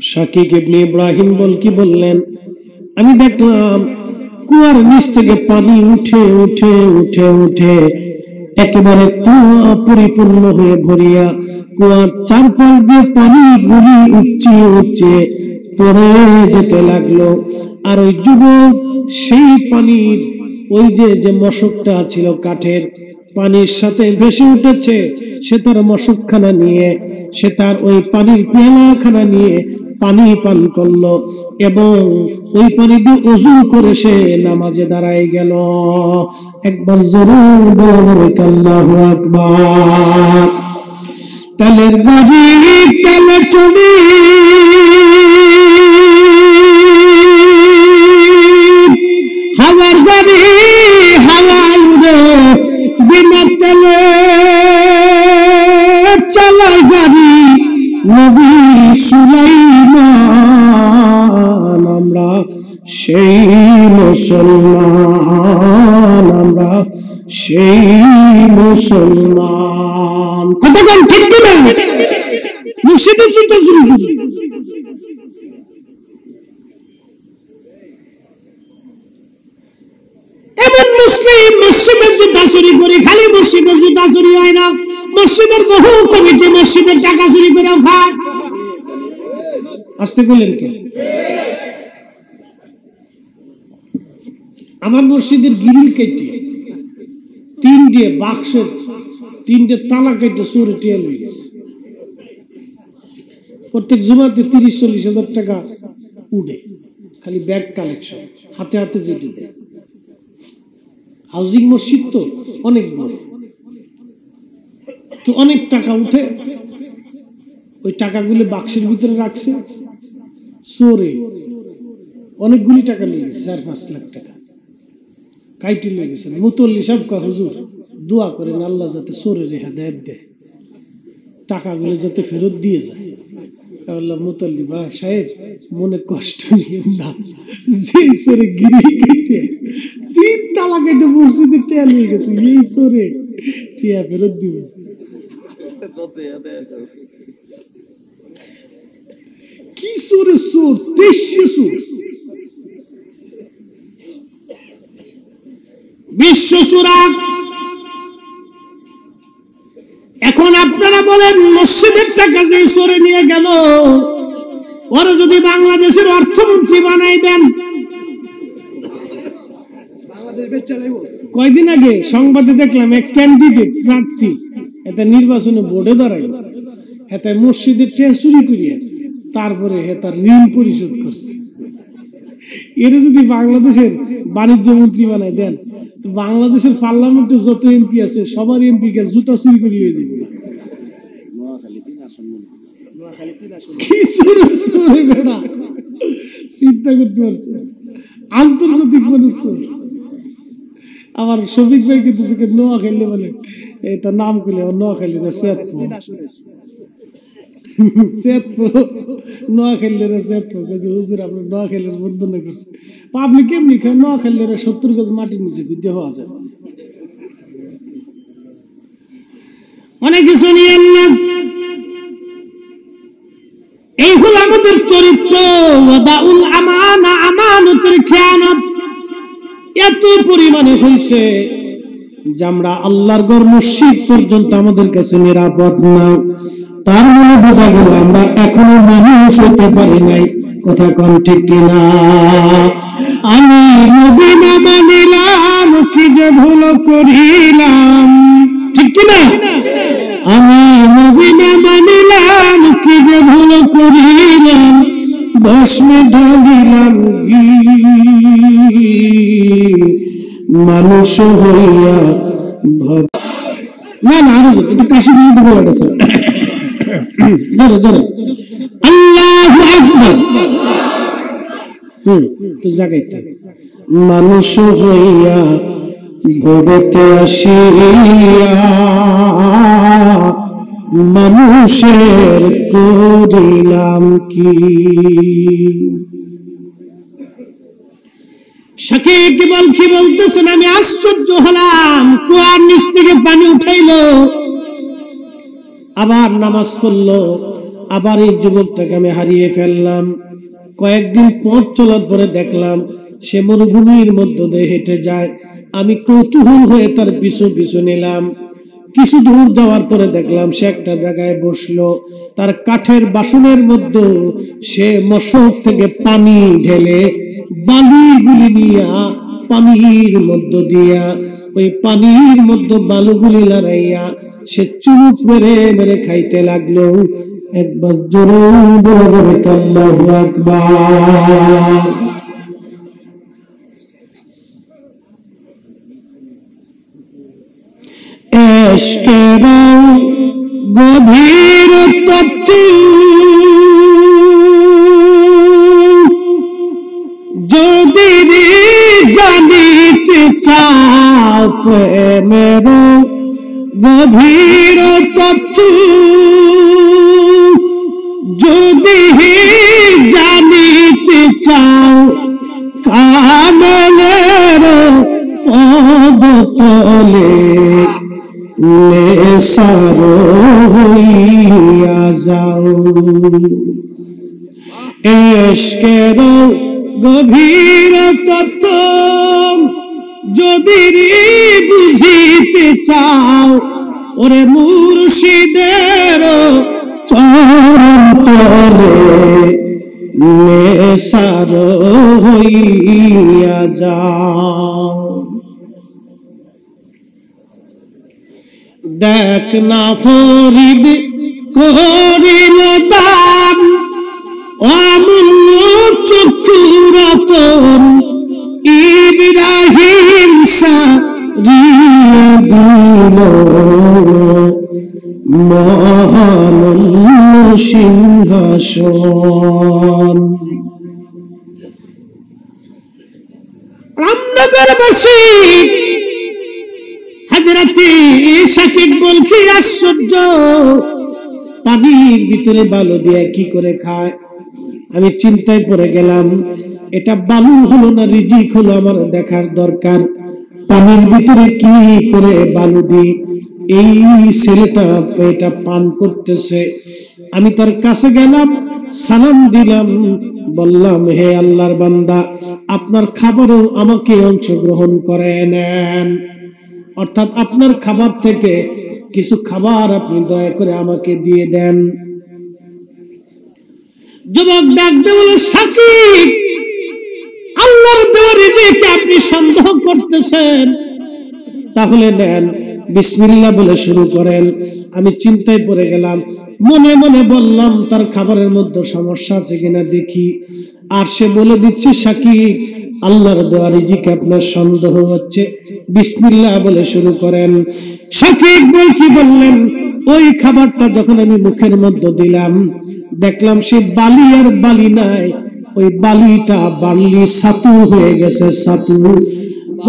শাকিক ইবনে ইব্রাহিম বলকি বললেন, আমি দেখলাম কুয়ার নিচ থেকে পানি উঠে উঠে উঠে উঠে একেবারে কুয়া পরিপূর্ণ হয়ে ভরিয়া কুয়ার চারপাশ দিয়ে পানি গুলি উঠছে উঠছে পড়ে যেতে লাগলো। আর ওই যুবক সেই পানির ওই যে মশকটা ছিল কাঠের, পানির সাথে ভেসে উঠেছে। সে তার মশকখানা নিয়ে, সে তার ওই পানির পেয়ালাখানা নিয়ে পানি পান করলো এবং ওই পানি দিয়ে ওযু করে সে নামাজে দাঁড়ায় গেল। একবার জোরে বলা যাবে আল্লাহু আকবার। তেলের গাড়ি তেলে চলে, হাওয়ার গাড়ি হাওয়ায় উড়ে, বিনা তেলে চালায় গাড়ি নবী সুলাইমান। আমরা সেই মুসলমান, আমরা সেই মুসলমান। কতক্ষণ ঠিক কিনা? মুর্শিদের চিন্তা শুরু করি। এমন মুসলিম মসজিদের জুতা চুরি করে, খালি মসজিদের জুতা চুরি হয় না, মসজিদের বহু কমিটি মসজিদের টাকা চুরি করেও খায়। আসতে বললেন কে? আমার মসজিদের গ্রিল কেটে 3টে বাক্সের 3টে তালা কেটে চোরে টিয়া লয়ে গেছে। প্রত্যেক জুমাতে 30-40 হাজার টাকা উঠে, খালি ব্যাগ কালেকশন, হাতে হাতে যেটি দেয়। হাউজিং মসজিদ তো অনেক বড়, তো অনেক টাকা উঠে। ওই টাকাগুলো বাক্সের ভিতরে রাখছে, চোরে অনেকগুলি টাকা নিয়ে গেছে, 4-5 লাখ টাকা কাইটি নিয়ে গেছে। মুতল্লি সব কয়, হুজুর দোয়া করেন আল্লাহ যাতে চোরের হেদায়েত দেয়, টাকাগুলো যাতে ফেরত দিয়ে যায়। আল্লাহ মুতল্লি বা সাহেব মনে কষ্ট নিয়ে না, যে চোরে গিরি কেটে 3 তালা কেটে মসজিদে টিয়া নিয়ে গেছে, এই চোরে টিয়া ফেরত দিবে। কি চোরে চোর, 23 চোর। বিশ্ব চোরা এখন আপনারা বলেন মসজিদের টাকা যে চোরে নিয়ে গেল ওরা যদি বাংলাদেশের অর্থমন্ত্রী বানাই দেন, কয়দিন আগে সংবাদে দেখলাম এক ক্যান্ডিডেট প্রার্থী এটা নির্বাচনে বোর্ডে দাঁড়াইল, এটা মসজিদের টাকা চুরি করিয়া তারপরে তার ঋণ পরিশোধ করছে। এটা যদি বাংলাদেশের বাণিজ্য মন্ত্রী বানাই দেন তো বাংলাদেশের পার্লামেন্টে যত এমপি আছে সবার এমপি কে জুতা চুরি করে নিয়ে যাবে। চিন্তা করতে পারছে আন্তর্জাতিক মানুষ। আমার শফিক ভাই কিন্তু নোয়াখালী বলে এটা নাম করলে নোয়াখালী পাবলিক এমনি খায় নোয়াখালীরা 70 গজ মাটি নিচে খুঁজে পাওয়া যায়। অনেক কিছু নিয়ে এই হল আমাদের চরিত্র। ওয়াদাউল আমানা, আমানতের খেয়ানত এত পরিমাণে হয়েছে যে আমরা আল্লাহর ঘর মসজিদ পর্যন্ত আমাদের কাছে নিরাপদ না। তার মানে বোঝা গেল আমরা এখনো মানুষ হতে পারি নাই। কথা কোন ঠিক কিনা? আমি নবী না মানিলাম কি যে ভুল করিলাম, ঠিক কিনা? আমি নবী না মানিলাম কি যে ভুল করিলাম, ভস্মে ঢালিলাম ঘি মানুষ হইয়া। না না আরো একটু কাশি দিয়ে দেবো। আল্লাহু আকবার। তো জাগাইতে মানুষ হইয়া ভবেতে আসিয়া মানুষের করিলাম কি। শাকিব কি বলতেছেন? আমি আশ্চর্য হলাম, কুয়ার নিচ থেকে পানি উঠাইলো, আবার নামাজ পড়লো, আবার এই যুবকটাকে আমি হারিয়ে ফেললাম। কয়েকদিন পথ চলার পরে দেখলাম সে মরুভূমির মধ্য দিয়ে হেঁটে যায়। আমি কৌতূহল হয়ে তার পিছু পিছু নিলাম। কিছু দূর যাওয়ার পরে দেখলাম সে একটা জায়গায় বসলো। তার কাঠের বাসনের মধ্যে সে মশক থেকে পানি ঢেলে বালিগুলি নিয়া পানির মধ্য দিয়া ওই পানির মধ্যে বালুগুলি লড়াইয়া সে চুমুক মেরে মেরে খাইতে লাগলো। একবার জোরে বলা যাবে আল্লাহু আকবার। এশকের গভীর তত্ত্ব যদি জানিতে চাও, প্রেমের গভীর তত্ত্ব যদি জানিতে চাও, কামেলের পদতলে নেশার হইয়া যাও। এশকের গভীর তত্ত্ব যদি বুঝিতে চাও, ওরে মুর্শিদের চরণ তলে নেশার হইয়া যাও। দেখ না ফরিদ করিল দান, অমূল্য চক্ষুরতন ইব্রাহিম সারিয়ে দিল মহামূল্য সিংহাসন। রামনগরবাসী হযরতে শাকিব বলকি আশ্চর্য, পানির ভিতরে বালু দিয়ে কি করে খায়? আমি চিন্তায় পড়ে গেলাম, এটা বালু হলো না রিজিক হলো আমার দেখার দরকার। পানির ভিতরে কি করে বালু দিয়ে এই ছেলেটা এটা পান করতেছে। আমি তার কাছে গেলাম, সালাম দিলাম, বললাম হে আল্লাহর বান্দা, আপনার খাবারেও আমাকে অংশগ্রহণ করে নেন। অর্থাৎ আপনার খাবার থেকে কিছু খাবার আপনি দয়া করে আমাকে দিয়ে দেন। যুবক ডাক দিয়ে বলে, সাকিব, আল্লাহর দেওয়া রিজিকে আপনি সন্দেহ করতেছেন, তাহলে নেন, বিসমিল্লাহ বলে শুরু করেন। আমি চিন্তায় পড়ে গেলাম, মনে মনে বললাম তার খাবারের মধ্যে সমস্যা আছে কিনা দেখি। আর সে বলে দিচ্ছে, সাকিব, আল্লাহর দেওয়া রিজিকে আপনার সন্দেহ হচ্ছে, বিসমিল্লাহ বলে শুরু করেন। সাকিব কি বললেন, ওই খাবারটা যখন আমি মুখের মধ্যে দিলাম, দেখলাম সে বালি আর বালি নাই, ওই বালিটা বালি ছাতু হয়ে গেছে। ছাতু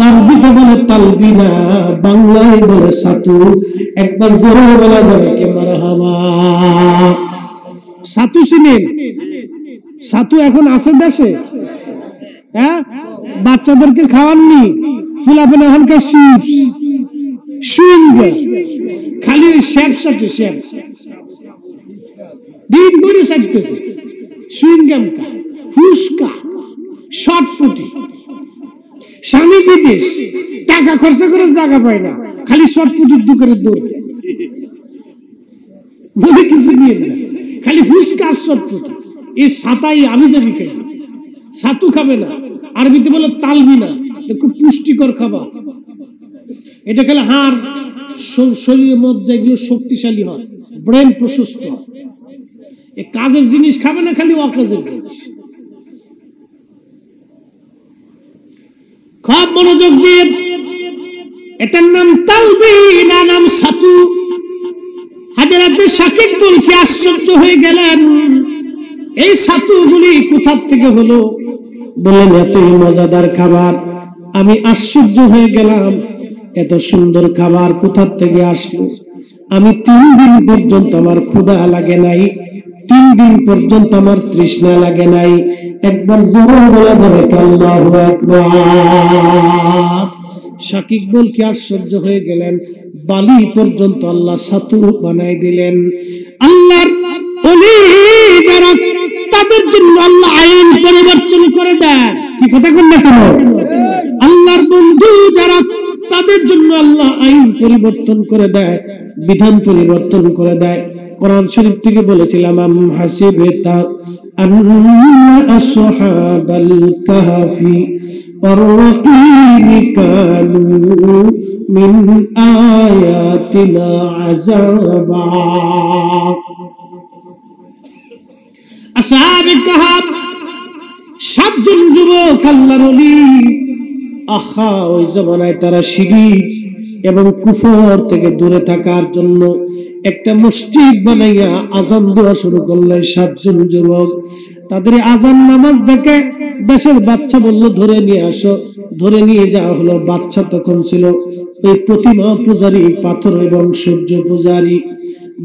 আরবিতে বলে তালবিনা, বাংলায় বলে ছাতু। একবার জোরে বলা যাবে কে মারহাবা? ছাতু চিনেন? ছাতু এখন আছে দেশে, হ্যাঁ, বাচ্চাদেরকে খাওয়াননি, ফুলাফেলা এখনকার চিপস, সুইংগাম, খালি ওই শ্যাপ সাথে শ্যাপ দিন ভরে চাইতেছে, সুইংগাম কা, ফুসকা, শর্টফুটি। স্বামী বিদেশ, টাকা খরচা করে জায়গা পায় না, খালি শর্টফুটির দোকানে দৌড় দেয়, বলে কিছু নিয়ে না, খালি ফুসকা আর শর্টফুটি। এই সাতাই আমি যাবি খাই, ছাতু খাবে না, আরবিতে বলে তালবিনা, খুব পুষ্টিকর খাবার। এটা খেলে হাড়, শরীরের মধ্যে যেগুলো শক্তিশালী হয়, ব্রেন প্রশস্ত হয়। এই কাজের জিনিস খাবে না, খালি অকাজের জিনিস। খুব মনোযোগ দিয়ে, এটার নাম তালবিনা, নাম ছাতু। হাজরাতে সাকিব বলকে আশ্চর্য হয়ে গেলেন, এই ছাতুগুলি কোথা থেকে হলো? বললেন, এতই মজাদার খাবার। আমি আশ্চর্য হয়ে গেলাম, এত সুন্দর খাবার কোথা থেকে আসলো? আমি 3 দিন পর্যন্ত আমার ক্ষুধা লাগে নাই, 3 দিন পর্যন্ত আমার তৃষ্ণা লাগে নাই। একবার জোরে বলা যাবে আল্লাহু আকবার। সাকিব বলকে আশ্চর্য হয়ে গেলেন, বালি পর্যন্ত আল্লাহ ছাতু বানাই দিলেন। আল্লাহর ওলি যারা, তাদের জন্য আল্লাহ আইন পরিবর্তন করে দেয়। কি কথা বলেন না কেন? আল্লাহর বন্ধু যারা, তাদের জন্য আল্লাহ আইন পরিবর্তন করে দেয়, বিধান পরিবর্তন করে দেয়। কোরআন শরীফ থেকে বলেছিলাম, আম হাসিবাতা আন্না আসহাবাল কাহফি والرقيم كانوا من آياتنا عجبا। আসহাবে কাহফ 7 জন যুবক আল্লাহর ওলি। আহা, ওই জমানায় তারা শিরক এবং কুফর থেকে দূরে থাকার জন্য একটা মসজিদ বানাইয়া আজান দেওয়া শুরু করলেন। 7 জন যুবক, তাদের আজান নামাজ দেখে দেশের বাচ্চা বলল, ধরে নিয়ে আসো। ধরে নিয়ে যাওয়া হলো। বাচ্চা তখন ছিল ওই প্রতিমা পূজারী, পাথর এবং সূর্য পূজারী।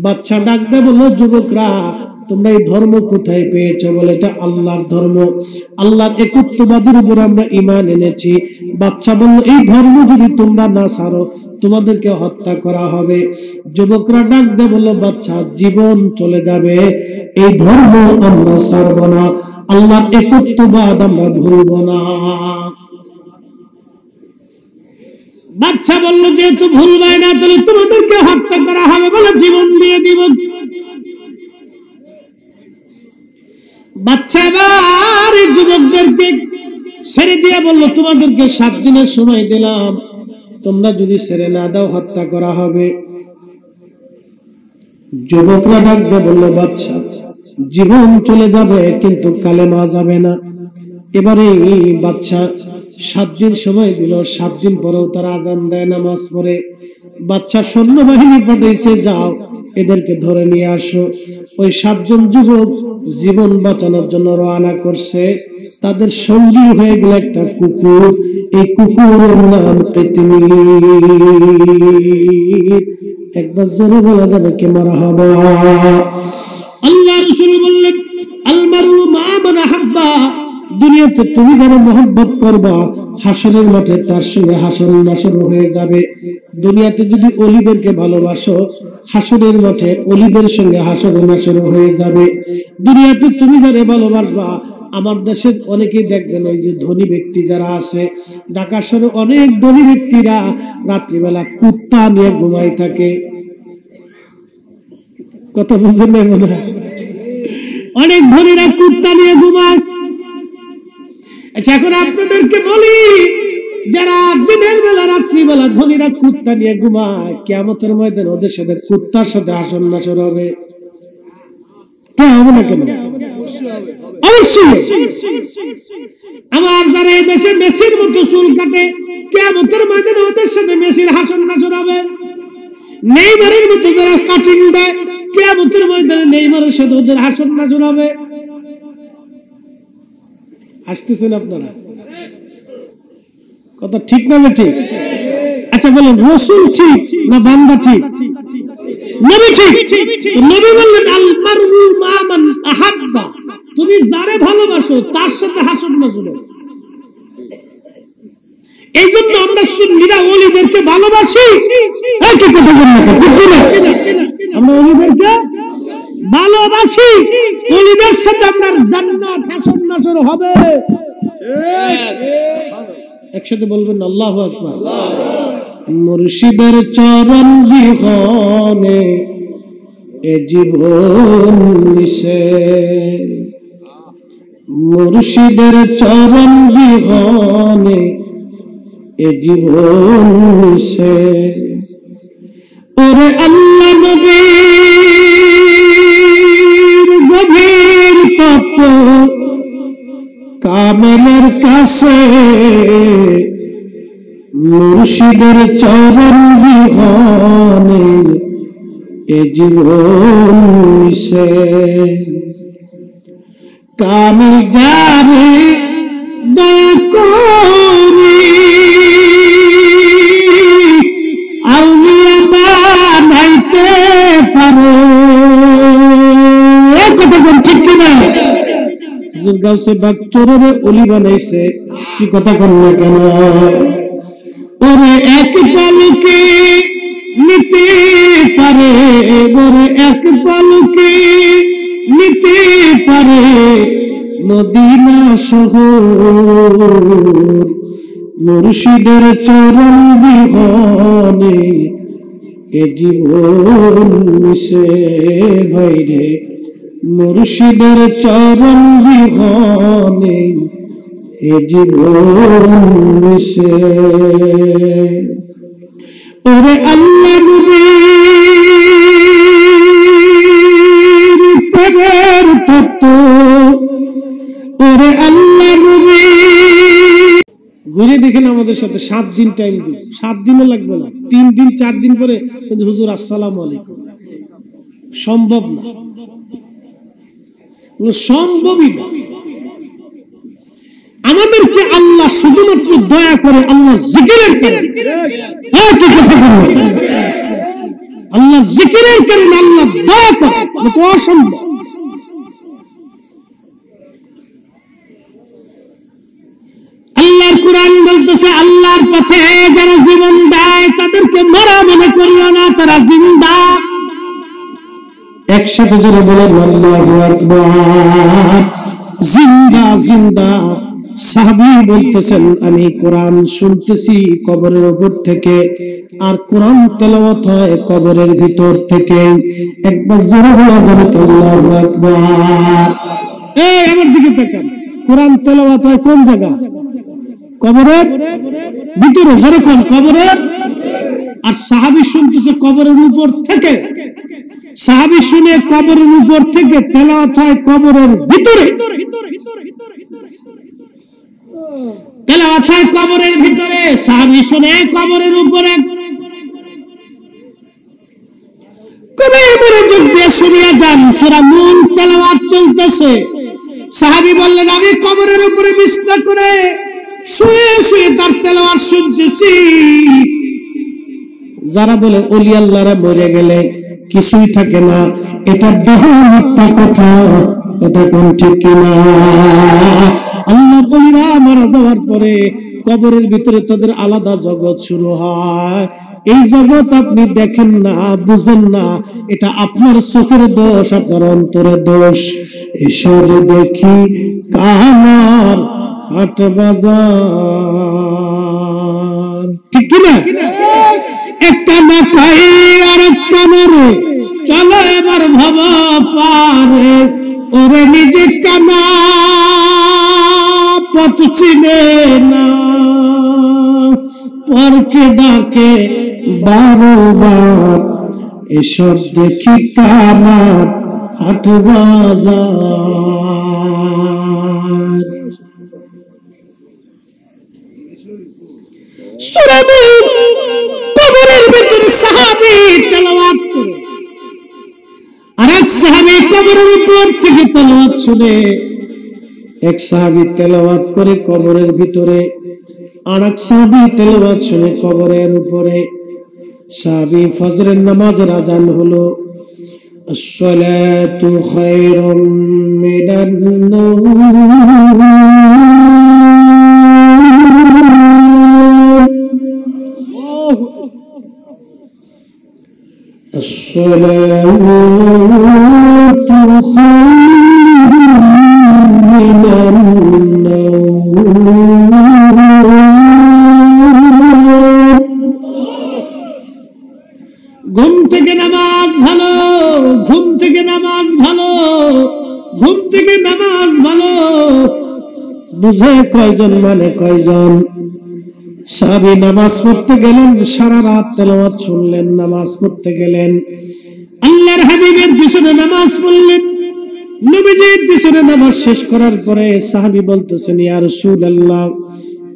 বাচ্চা ডাক দেয়, বলল, যুবকরা, তোমরা এই ধর্ম কোথায় পেয়েছো? বলে, এটা আল্লাহর ধর্ম, আল্লাহর একত্ববাদের উপর আমরা ঈমান এনেছি। বাচ্চা বলল, এই ধর্ম যদি তোমরা না ছাড়ো, তোমাদেরকে হত্যা করা হবে। যুবকরা ডাক দিয়ে বলল, বাচ্চা, জীবন চলে যাবে, এই ধর্ম আমরা ছাড়ব না, আল্লাহর একত্ববাদ আমরা ভুলব না। বাচ্চা বলল, যেহেতু ভুলবে না, তাহলে তোমাদেরকে হত্যা করা হবে। বলে, জীবন দিয়ে দিব। বাচ্চা এবার যুবকদেরকে ছেড়ে দিয়ে বলল, তোমাদেরকে 7 দিনের সময় দিলাম, তোমরা যদি ছেড়ে না দাও, হত্যা করা হবে। যুবকরা ডাক দিয়ে বলল, বাচ্চা, জীবন চলে যাবে কিন্তু কালেমা যাবে না। এবারে বাচ্চা 7 দিন সময় দিল। 7 দিন পরেও তারা আজান দেয়, নামাজ পড়ে। বাচ্চা সৈন্যবাহিনী পাঠাইছে, যাও এদেরকে ধরে নিয়ে আসো। ওই 7 জন যুবক জীবন বাঁচানোর জন্য রওনা করছে। তাদের সঙ্গী হয়ে গেল একটা কুকুর। এই কুকুরের নাম কিতমির। একবার জোরে বলা যাবে কে মারহাবা? আল্লাহ রাসূল বললেন, আল মারু মা মান আহাব্বা। দুনিয়াতে তুমি যারা মহব্বত করবা, হাসরের মাঠে তার সঙ্গে হাসর নাসর হয়ে যাবে। দুনিয়াতে যদি ওলিদেরকে ভালোবাসো, হাসরের মাঠে ওলিদের সঙ্গে হাসর নাসর হয়ে যাবে। দুনিয়াতে তুমি যারা ভালোবাসবা, আমার দেশের অনেকেই দেখবেন, ওই যে ধনী ব্যক্তি যারা আছে, ঢাকা শহরে অনেক ধনী ব্যক্তিরা রাত্রিবেলা কুত্তা নিয়ে ঘুমাই থাকে। কথা বুঝেন না মনে হয়? অনেক ধনীরা কুত্তা নিয়ে ঘুমায়। আচ্ছা, এখন আপনাদেরকে বলি, যারা দিনের বেলা রাত্রিবেলা ধনীরা কুত্তা নিয়ে ঘুমায়, কিয়ামতের ময়দানে ওদের সাথে কুত্তার সাথে আসন নাসর হবে। কে হবে না কেন? অবশ্যই। আমার যারা এই দেশে মেসির মতো চুল কাটে, কিয়ামতের ময়দানে ওদের সাথে মেসির হাসন নাসর হবে। নেইমারের মতো যারা কাটিং দেয়, কিয়ামতের ময়দানে নেইমারের সাথে ওদের হাসন নাসর হবে। আসতেছেন আপনারা? কথা ঠিক না ঠিক? আচ্ছা বলেন, রাসূল ঠিক না বান্দা ঠিক? নবী ঠিক। নবী বললেন, আল মারউ মা মান আহাব্বা, তুমি যারে ভালোবাসো তার সাথে হাসন নাসর। এই জন্য আমরা সুন্নিরা ওলিদেরকে ভালোবাসি। একই কথা বললাম, আমরা ওলিদেরকে ভালোবাসি। ওলিদের সাথে আমরা জান্নাত হাসন নাসর হবে। একসাথে বলবেন আল্লাহু আকবার। মুর্শিদের চরণ বিহনে এ জীবন মিশে, মুর্শিদের চরণ বিহনে এ জীবন মিশে। ওরে আল্লাহ নবীর গভীর তত্ত্ব কামেলের কাছে, মুর্শিদের চরণ বিহনে এ জীবন মিশে। কামেল যারে দয়া করে আউলিয়া বানাইতে পারে। কথা কোন ঠিক কিনা? গাউসে বাগ চোরে ওলি বানাইছে, কি কথা কোন না কেন? ওরে এক পলকে নিতে পারে, ওরে এক পলকে নিতে পারে মদিনা শহর। মুর্শিদের চরণ বিহনে এ জীবন মিশে। ভাইরে মুর্শিদের চরণ বিহনে এ জীবন মিশে। ওরে আল্লাহ নবীর প্রেমের তত্ত্ব, ওরে আল্লাহ নবী। ঘুরে দেখেন আমাদের সাথে 7 দিন টাইম দিন, 7 দিনও লাগবে না, 3 দিন 4 দিন পরে হুজুর আসসালামু আলাইকুম। সম্ভব না, সম্ভবই না। আমাদেরকে আল্লাহ শুধুমাত্র দয়া করে আল্লাহ জিকিরের কারণে। আল্লাহ জিকিরের কারণে আল্লাহ দয়া করে, তো অসম্ভব। আল্লাহর কোরআন বলতেছে, আল্লাহর পথে যারা জীবন দেয় তাদেরকে মরা মনে করিও না, তারা জিন্দা। একসাথে যারা বলেন আল্লাহু আকবার। জিন্দা জিন্দা। সাহাবী বলতেছেন, আমি কোরআন শুনতেছি কবরের উপর থেকে, আর কোরআন তেলাওয়াত হয় কবরের ভিতর থেকে। একবার জোরে বলা যাবে তো আল্লাহু আকবার। এই আমার দিকে তাকান, কোরআন তেলাওয়াত হয় কোন জায়গা? কবরের ভিতরে। জোরে কোন? কবরের। আর সাহাবী শুনতেছে কবরের উপর থেকে। সাহাবী শুনে কবরের উপর থেকে, তেলাওয়াত হয় কবরের ভিতরে। তেলাওয়াত হয় কবরের ভিতরে, সাহাবী শুনে কবরের উপরে। কবে মনোযোগ দিয়ে শুনিয়া যান, সূরা মুন তেলাওয়াত চলতেছে। সাহাবী বললেন, আমি কবরের উপরে বিছনা করে শুয়ে শুয়ে তার তেলাওয়াত শুনতেছি। যারা বলে ওলি আল্লাহরা মরে গেলে কিছুই থাকে না, এটা ডাহা মিথ্যা কথা। কথা কোন ঠিক কিনা? আল্লাহ বলিরা মারা যাওয়ার পরে কবরের ভিতরে তাদের আলাদা জগৎ শুরু হয়। এই জগৎ আপনি দেখেন না, বুঝেন না, এটা আপনার চোখের দোষ, আপনার অন্তরের দোষ। এসব দেখি কামার হাট বাজার, ঠিক কিনা? একটা না পাই আর একটা না রে, চলো এবার ভব পারে, ওরে নিজে কানা পথ চিনে না, পরকে ডাকে বারবার, এসব দেখি কামার হাট বাজার। সূরা নূর কবরের ভিতরে সাহাবী তেলাওয়াত করে, আরেক সাহাবী কবরের উপর থেকে তেলাওয়াত শুনে, এক সাহাবী তেলাওয়াত করে কবরের ভিতরে, আরেক সাহাবী তেলাওয়াত শুনে কবরের উপরে। সাহাবী ফজরের নামাজের আযান হলো, আসসালাতু খায়রুম মিনান নাওম, আসসালাতু খায়রুম মিনান নাওম। ঘুম থেকে নামাজ ভালো, ঘুম থেকে নামাজ ভালো, ঘুম থেকে নামাজ ভালো, বুঝে কয়জন মানে কয়জন? সাহাবী নামাজ পড়তে গেলেন, সারা রাত তেলাওয়াত শুনলেন, নামাজ পড়তে গেলেন, আল্লাহর হাবিবের পিছনে নামাজ পড়লেন। নবীজির পিছনে নামাজ শেষ করার পরে সাহাবী বলতেছেন, ইয়া রাসূলুল্লাহ,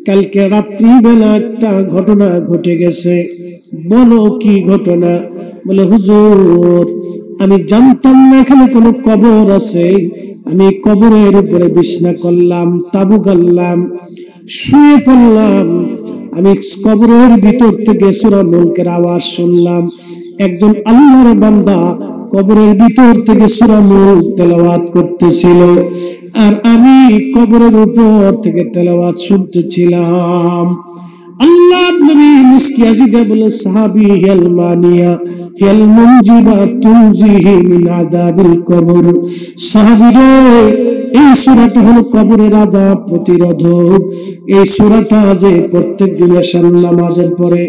কালকে রাত্রি বেলা একটা ঘটনা ঘটে গেছে, বলো কি ঘটনা? বলে, হুজুর, আমি জানতাম না এখানে কোনো কবর আছে, আমি কবরের উপরে বিছনা করলাম, তাবু গাড়লাম, শুয়ে পড়লাম, আমি কবরের ভিতর থেকে সূরা মুলকের আওয়াজ শুনলাম, একজন আল্লাহর বান্দা কবরের ভিতর থেকে সূরা মুলক তেলাওয়াত করতেছিল, আর আমি কবরের উপর থেকে তেলাওয়াত শুনতেছিলাম। আল্লাহর নবী মুস্কি হাসিতে বলে, সাহাবী হিয়াল মানিয়া হিয়াল মুনজিবা তুনজিহি মিন আযাবিল কবর। সাহাবীরে, এই সূরাটা হলো কবরের আযাব প্রতিরোধক। এই সূরাটা যে প্রত্যেকদিন এশার নামাজের পরে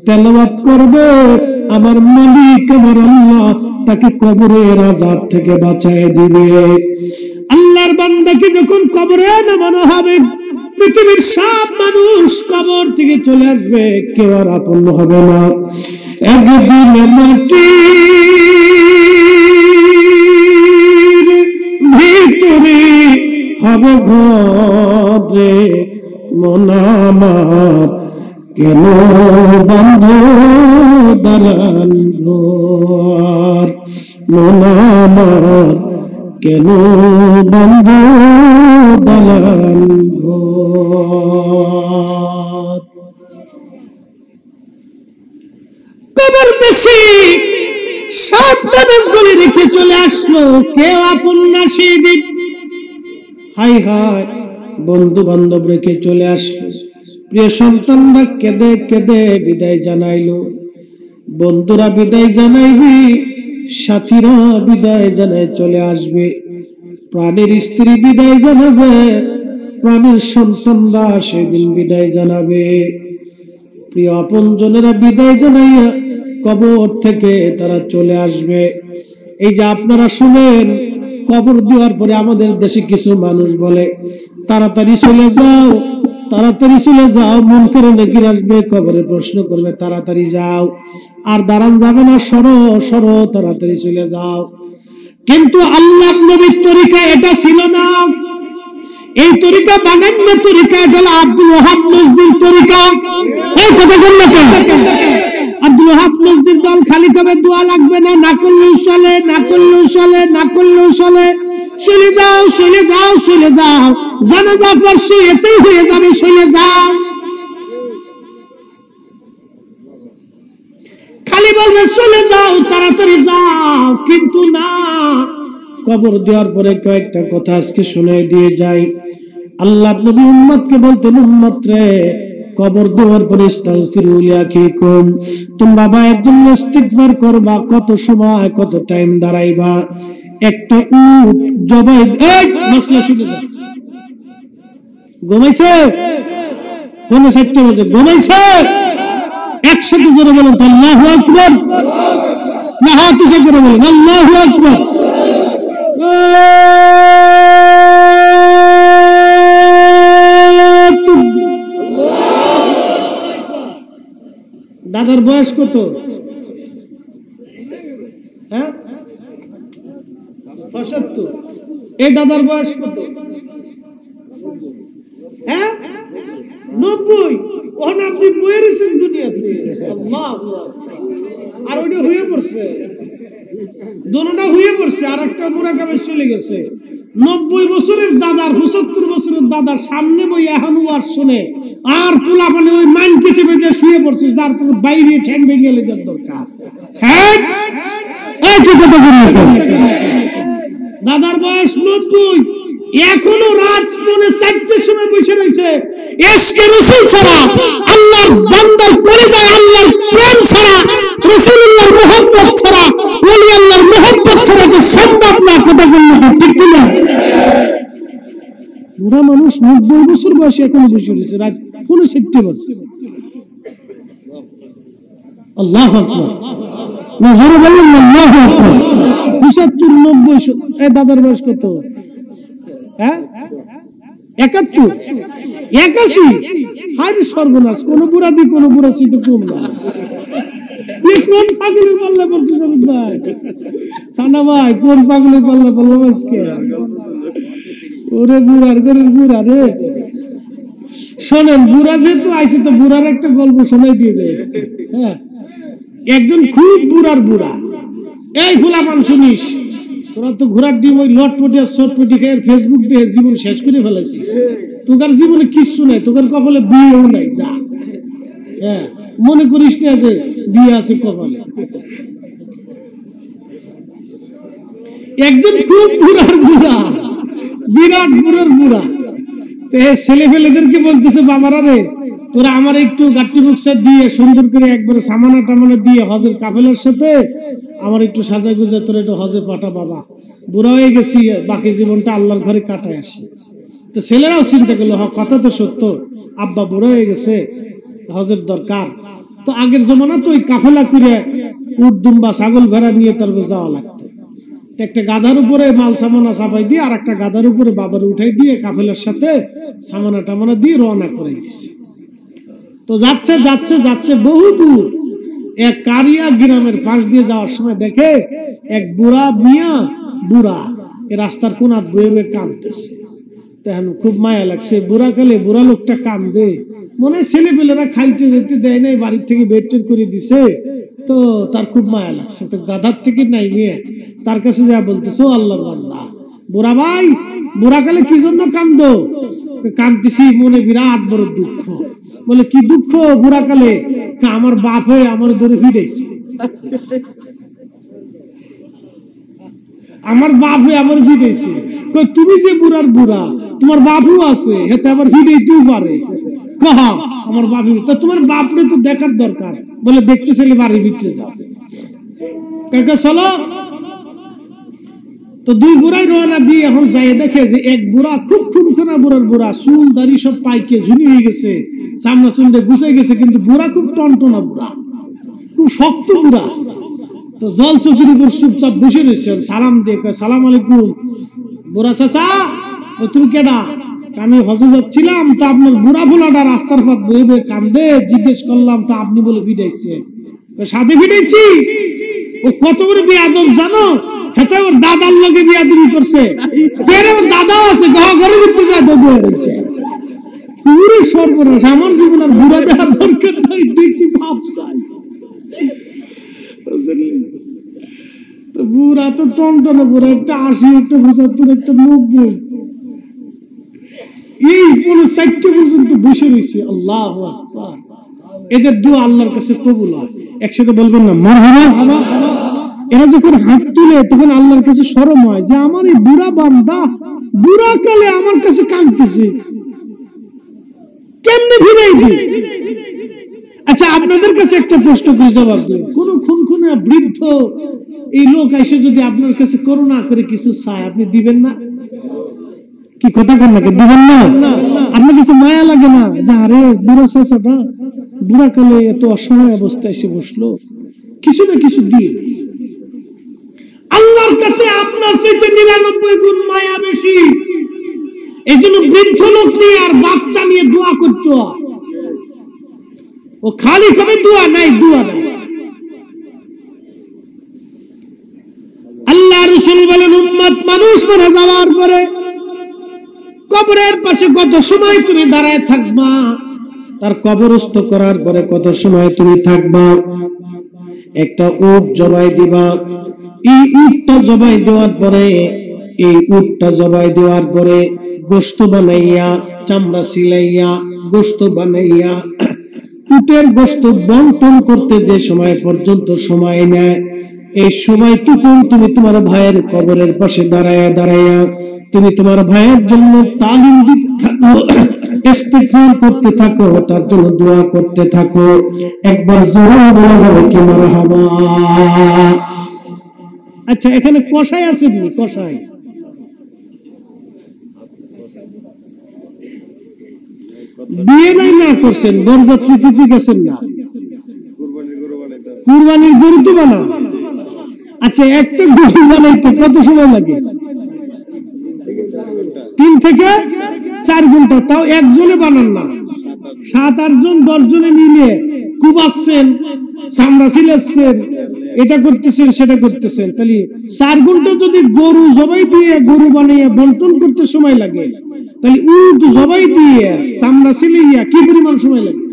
তেলাওয়াত করবে, আমার মালিক আমার আল্লাহ তাকে কবরের আযাব থেকে বাঁচায় দিবে। আল্লাহর বান্দাকে যখন কবরে নামানো হবে, পৃথিবীর সব মানুষ কবর থেকে চলে আসবে, কেউ আর আপন হবে না। একদিন মাটির ভিতরে হবে ঘরে, মন আমার কেন বন্ধ দালান ঘর, মন আমার কেন বন্ধ দালান ঘর। কবর দেশে সব মানুষগুলি রেখে চলে আসলো, কেউ আপন না সেদিন। হাই হাই, বন্ধু বান্ধব রেখে চলে আসলো, প্রিয় সন্তানরা কেঁদে কেঁদে বিদায় জানাইলো। বন্ধুরা বিদায় জানাইবি, সাথীরা বিদায় জানায় চলে আসবে, প্রাণের স্ত্রী বিদায় জানাবে, প্রাণের সন্তানরা সেদিন বিদায় জানাবে, প্রিয় আপনজনেরা বিদায় জানাইয়া কবর থেকে তারা চলে আসবে। এই যে আপনারা শুনেন, কবর দেওয়ার পরে আমাদের দেশে কিছু মানুষ বলে, তাড়াতাড়ি চলে যাও, তাড়াতাড়ি চলে যাও, মন করে নাকি আসবে, কবরে প্রশ্ন করবে, তাড়াতাড়ি যাও, আর দাঁড়ান যাবে না, সরো সরো, তাড়াতাড়ি চলে যাও। কিন্তু আল্লাহর নবীর তরিকা এটা ছিল না। এই তরিকা বানান্য তরিকা, এটা হলো আব্দুল ওয়াহাব নজদীর তরিকা। এই কথা বললো কেন? আব্দুল ওয়াহাব নজদীর দল খালি কবে দোয়া লাগবে না, না করলেও চলে, না করলেও চলে, না করলেও চলে, চলে যাও চলে যাও চলে যাও, জানাজা পরশু এতেই হয়ে যাবে, চলে যাও। খালি বলবে চলে যাও, তাড়াতাড়ি যাও, কিন্তু না। কবর দেওয়ার পরে কয়েকটা কথা আজকে শুনে দিয়ে যাই। আল্লাহর নবী উম্মতকে বলতেন, উম্মত রে, কবর দেওয়ার পরে ইস্তাগফিরু লিআখিকুম, তোমরা ভাইয়ের জন্য ইস্তিগফার করবা। কত সময়, কত টাইম দাঁড়াইবা? একটা উট জবাই, এই মশলা শুনে যাও, ঘুমাইছে, পৌনে 7টা বাজে, ঘুমাইছে। একসাথে জোরে বলুন তো, আল্লাহু আকবার। না হাত উঁচু করে বলেন আল্লাহু আকবার। দাদার বয়স কত? হ্যাঁ ৭৫। এই দাদার বয়স কত? হ্যাঁ ৯০। ওখানে আপনি বয়ে রয়েছেন দুনিয়াতে। আল্লাহ। আর ওইটা হয়ে পড়ছে, দোনোটা হয়ে পড়ছে, আর একটা মোরাকাবে চলে গেছে। ৯০ বছরের দাদার ৭৫ বছরের দাদার সামনে বই এখন আর শুনে আর পোলা মানে ওই মাইন কেটে বেঁধে শুয়ে পড়ছিস, তার তোর বাইরে ঠ্যাং ভেঙে দেওয়ার দরকার। হ্যাঁ দাদার বয়স ৯০, এখনো রাত পৌনে ৪টার সময় বসে রয়েছে। এসকে রাসূল ছাড়া, আল্লাহর বান্দার পরিচয়, আল্লাহর প্রেম ছাড়া, রাসূলুল্লাহর মুহাব্বত ছাড়া, ওলি আল্লাহর মুহাব্বত ছাড়া তো সম্ভব না। কথা বললে ঠিক কিনা? বুড়া মানুষ ৯০ বছর বয়সে এখনো বসে রয়েছে, রাত পৌনে ৪টে বাজে। আল্লাহু আকবার। না জোরে বলেন না আল্লাহু আকবার। ৭৫ ৯০। এই দাদার বয়স কত? হ্যাঁ ৭১ ৮১। হায় সর্বনাশ, কোন বুড়া দি কোন বুড়া চিত কম না। কোন পাগলের পাল্লা পড়ছে সমিত ভাই? সানা ভাই কোন পাগলের পাল্লা পড়লো আজকে? ওরে বুড়ার ঘরের বুড়া রে। শোনেন, বুড়া যেহেতু আইছে তো বুড়ার একটা গল্প শোনাই দিয়ে যায়। হ্যাঁ একজন খুব বুড়ার বুড়া, এই ফুলাপান শুনিস, তোরা তো ঘোড়ার ডিম ওই লটপটি আর চটপটি খেয়ে ফেসবুক দিয়ে জীবন শেষ করে ফেলেছিস। তোকার জীবনে কিচ্ছু নাই, তোকার কপালে বিয়েও নাই। যা, হ্যাঁ মনে করিস না যে বিয়ে আছে কপালে। একজন খুব বুড়ার বুড়া, বিরাট বুড়ার বুড়া, ছেলে ফেলেদেরকে বলতেছে, বাবারা রে তোরা আমার একটু গাট্টি বুকসা দিয়ে সুন্দর করে একবারে সামানা টামানা দিয়ে হজের কাফেলার সাথে আমার একটু সাজাই গুজে তোরা একটু হজে পাঠা। বাবা বুড়া হয়ে গেছি, বাকি জীবনটা আল্লাহর ঘরে কাটায় আসি। তো ছেলেরাও চিন্তা করলো, কথা তো সত্য, আব্বা বুড়া হয়ে গেছে, হজের দরকার। তো আগের জমানা তো ওই কাফেলা করে উট দুম্বা ছাগল ভেড়া নিয়ে তারপর যাওয়া লাগতো। একটা গাধার উপরে মাল সামানা চাপাই দিয়ে আর একটা গাধার উপরে বাবার উঠাই দিয়ে কাফেলার সাথে সামানা টামানা দিয়ে রওনা করে দিচ্ছে। তো যাচ্ছে যাচ্ছে যাচ্ছে বহু দূর, এক কারিয়া গ্রামের পাশ দিয়ে যাওয়ার সময় দেখে এক বুড়া মিয়া বুড়া এই রাস্তার কোনা বয়ে বয়ে কাঁদতেছে। তখন খুব মায়া লাগছে, বুড়া কালে বুড়া লোকটা কান্দে, মনে হয় ছেলে পেলেরা খাইতে যেতে দেয় নাই, বাড়ির থেকে বেড টেড করে দিছে, তো তার খুব মায়া লাগছে। তো গাধার থেকে নাই মেয়ে তার কাছে যা বলতেছে, ও আল্লাহর বান্দা বুড়া ভাই, বুড়া কালে কি জন্য কান্দো? কান্দতেছি মনে বিরাট বড় দুঃখ। বলে কি দুঃখ বুড়া কালে? আমার বাপ হয়ে আমার ধরে ফিরেছে, আমার বাপ হয়ে আমার ফিরেছে। তুমি যে বুড়ার বুড়া, তোমার বাপও আছে, হেতে আবার ফিরেইতেও পারে। কহা আমার বাপ, তা তোমার বাপরে তো দেখার দরকার। বলে দেখতে চাইলে বাড়ির ভিতরে যাও, কাকা চলো। তো দুই বুড়াই রওনা দিয়ে এখন যাই দেখে যে এক বুড়া খুব খুনখুনা বুড়ার বুড়া, চুল দাড়ি সব পাইকে ঝুনি হয়ে গেছে, চামড়া চুলটা গুছাই গেছে, কিন্তু বুড়া খুব টনটনা বুড়া, খুব শক্ত বুড়া। তো জল চকির উপর চুপচাপ বসে রয়েছে, সালাম দিয়ে সালাম আলাইকুম। বুড়া চাচা তুমি কেডা? আমি হজে যাচ্ছিলাম, তা আপনার বুড়া ভোলাটা রাস্তার পথ বয়ে বয়ে কান্দে, জিজ্ঞেস করলাম তা আপনি বলে ফিটাইছে। সাথে ফিটাইছি। ও কত বড় বেয়াদব জানো? হেতে ওর দাদার লগে বিয়াদবি করছে। ওর দাদাও আছে, ঘরের ভিতরে যায় ডুবে রয়েছে। পুরো সর্বনাশ। আমার জীবন আর বুড়া দেওয়ার দরকার নাই, দেখছি ভাব চাই। তো বুড়া তো টনটনে বুড়া, একটা ৮০, একটা ৭৫, একটা ৯০, এই ৪টা পর্যন্ত বসে রয়েছে। আল্লাহু আকবার। এদের দোয়া আল্লাহর কাছে কবুল হয়। একসাথে বলবেন না মারহাবা। এরা যখন হাত তুলে তখন আল্লাহর কাছে শরম হয় যে আমার এই বুড়া বান্দা বুড়া কালে আমার কাছে কাঁদতেছে, কেমনে ফিরাই দিই? আচ্ছা আপনাদের কাছে একটা প্রশ্ন করে জবাব দিন, কোন খুনখুনে বৃদ্ধ এই লোক এসে যদি আপনার কাছে করুণা করে কিছু চায়, আপনি দিবেন না? কি কথা কন না, দিবেন না? আপনার কাছে মায়া লাগে না যে আরে বুড়া চাচাটা বুড়া কালে এত অসহায় অবস্থায় এসে বসলো, কিছু না কিছু দিয়ে? আল্লাহর কাছে আপনার চাইতে 99 গুণ মায়া বেশি। এই জন্য বৃদ্ধ লোক নিয়ে আর বাচ্চা নিয়ে দোয়া করতে হয়। ও খালি কবে দোয়া নাই, দোয়া নাই। আল্লাহ রাসূল বলেন, উম্মত মানুষ মারা যাওয়ার পরে কবরের পাশে কত সময় তুমি দাঁড়ায় থাকবা, তার কবরস্থ করার পরে কত সময় তুমি থাকবা। একটা উট জবাই দিবা, এই উটটা জবাই দেওয়ার পরে, এই উটটা জবাই দেওয়ার পরে গোশত বানাইয়া, চামড়া সিলাইয়া গোশত বানাইয়া উটের গোশত বন্টন করতে যে সময় পর্যন্ত সময় নেয়, এই সময়টুকু তুমি তোমার ভাইয়ের কবরের পাশে দাঁড়ায়া দাঁড়ায়া তুমি তোমার ভাইয়ের জন্য তালিম দিতে থাকো, ইস্তিগফার করতে থাকো, তার জন্য দোয়া করতে থাকো। একবার জোরে বলা যাবে কি মারহাবা? আচ্ছা, এখানে কষাই আছে কি? কষাই বিয়ে নাই না করছেন, বরযাত্রীতে গেছেন না, কুরবানির গরু তো বানা। আচ্ছা, একটা গরু বানাইতে কত সময় লাগে? 3 থেকে 4 ঘন্টা। তাও একজনে বানান না, 7-8 জন 10 জনে মিলে কুবাচ্ছেন, চামড়া ছিলাচ্ছেন, এটা করতেছেন সেটা করতেছেন। তাহলে 4 ঘন্টা যদি গরু জবাই দিয়ে গরু বানাইয়া বন্টন করতে সময় লাগে, তাহলে উট জবাই দিয়ে চামড়া ছিলাইয়া কি পরিমাণ সময় লাগে?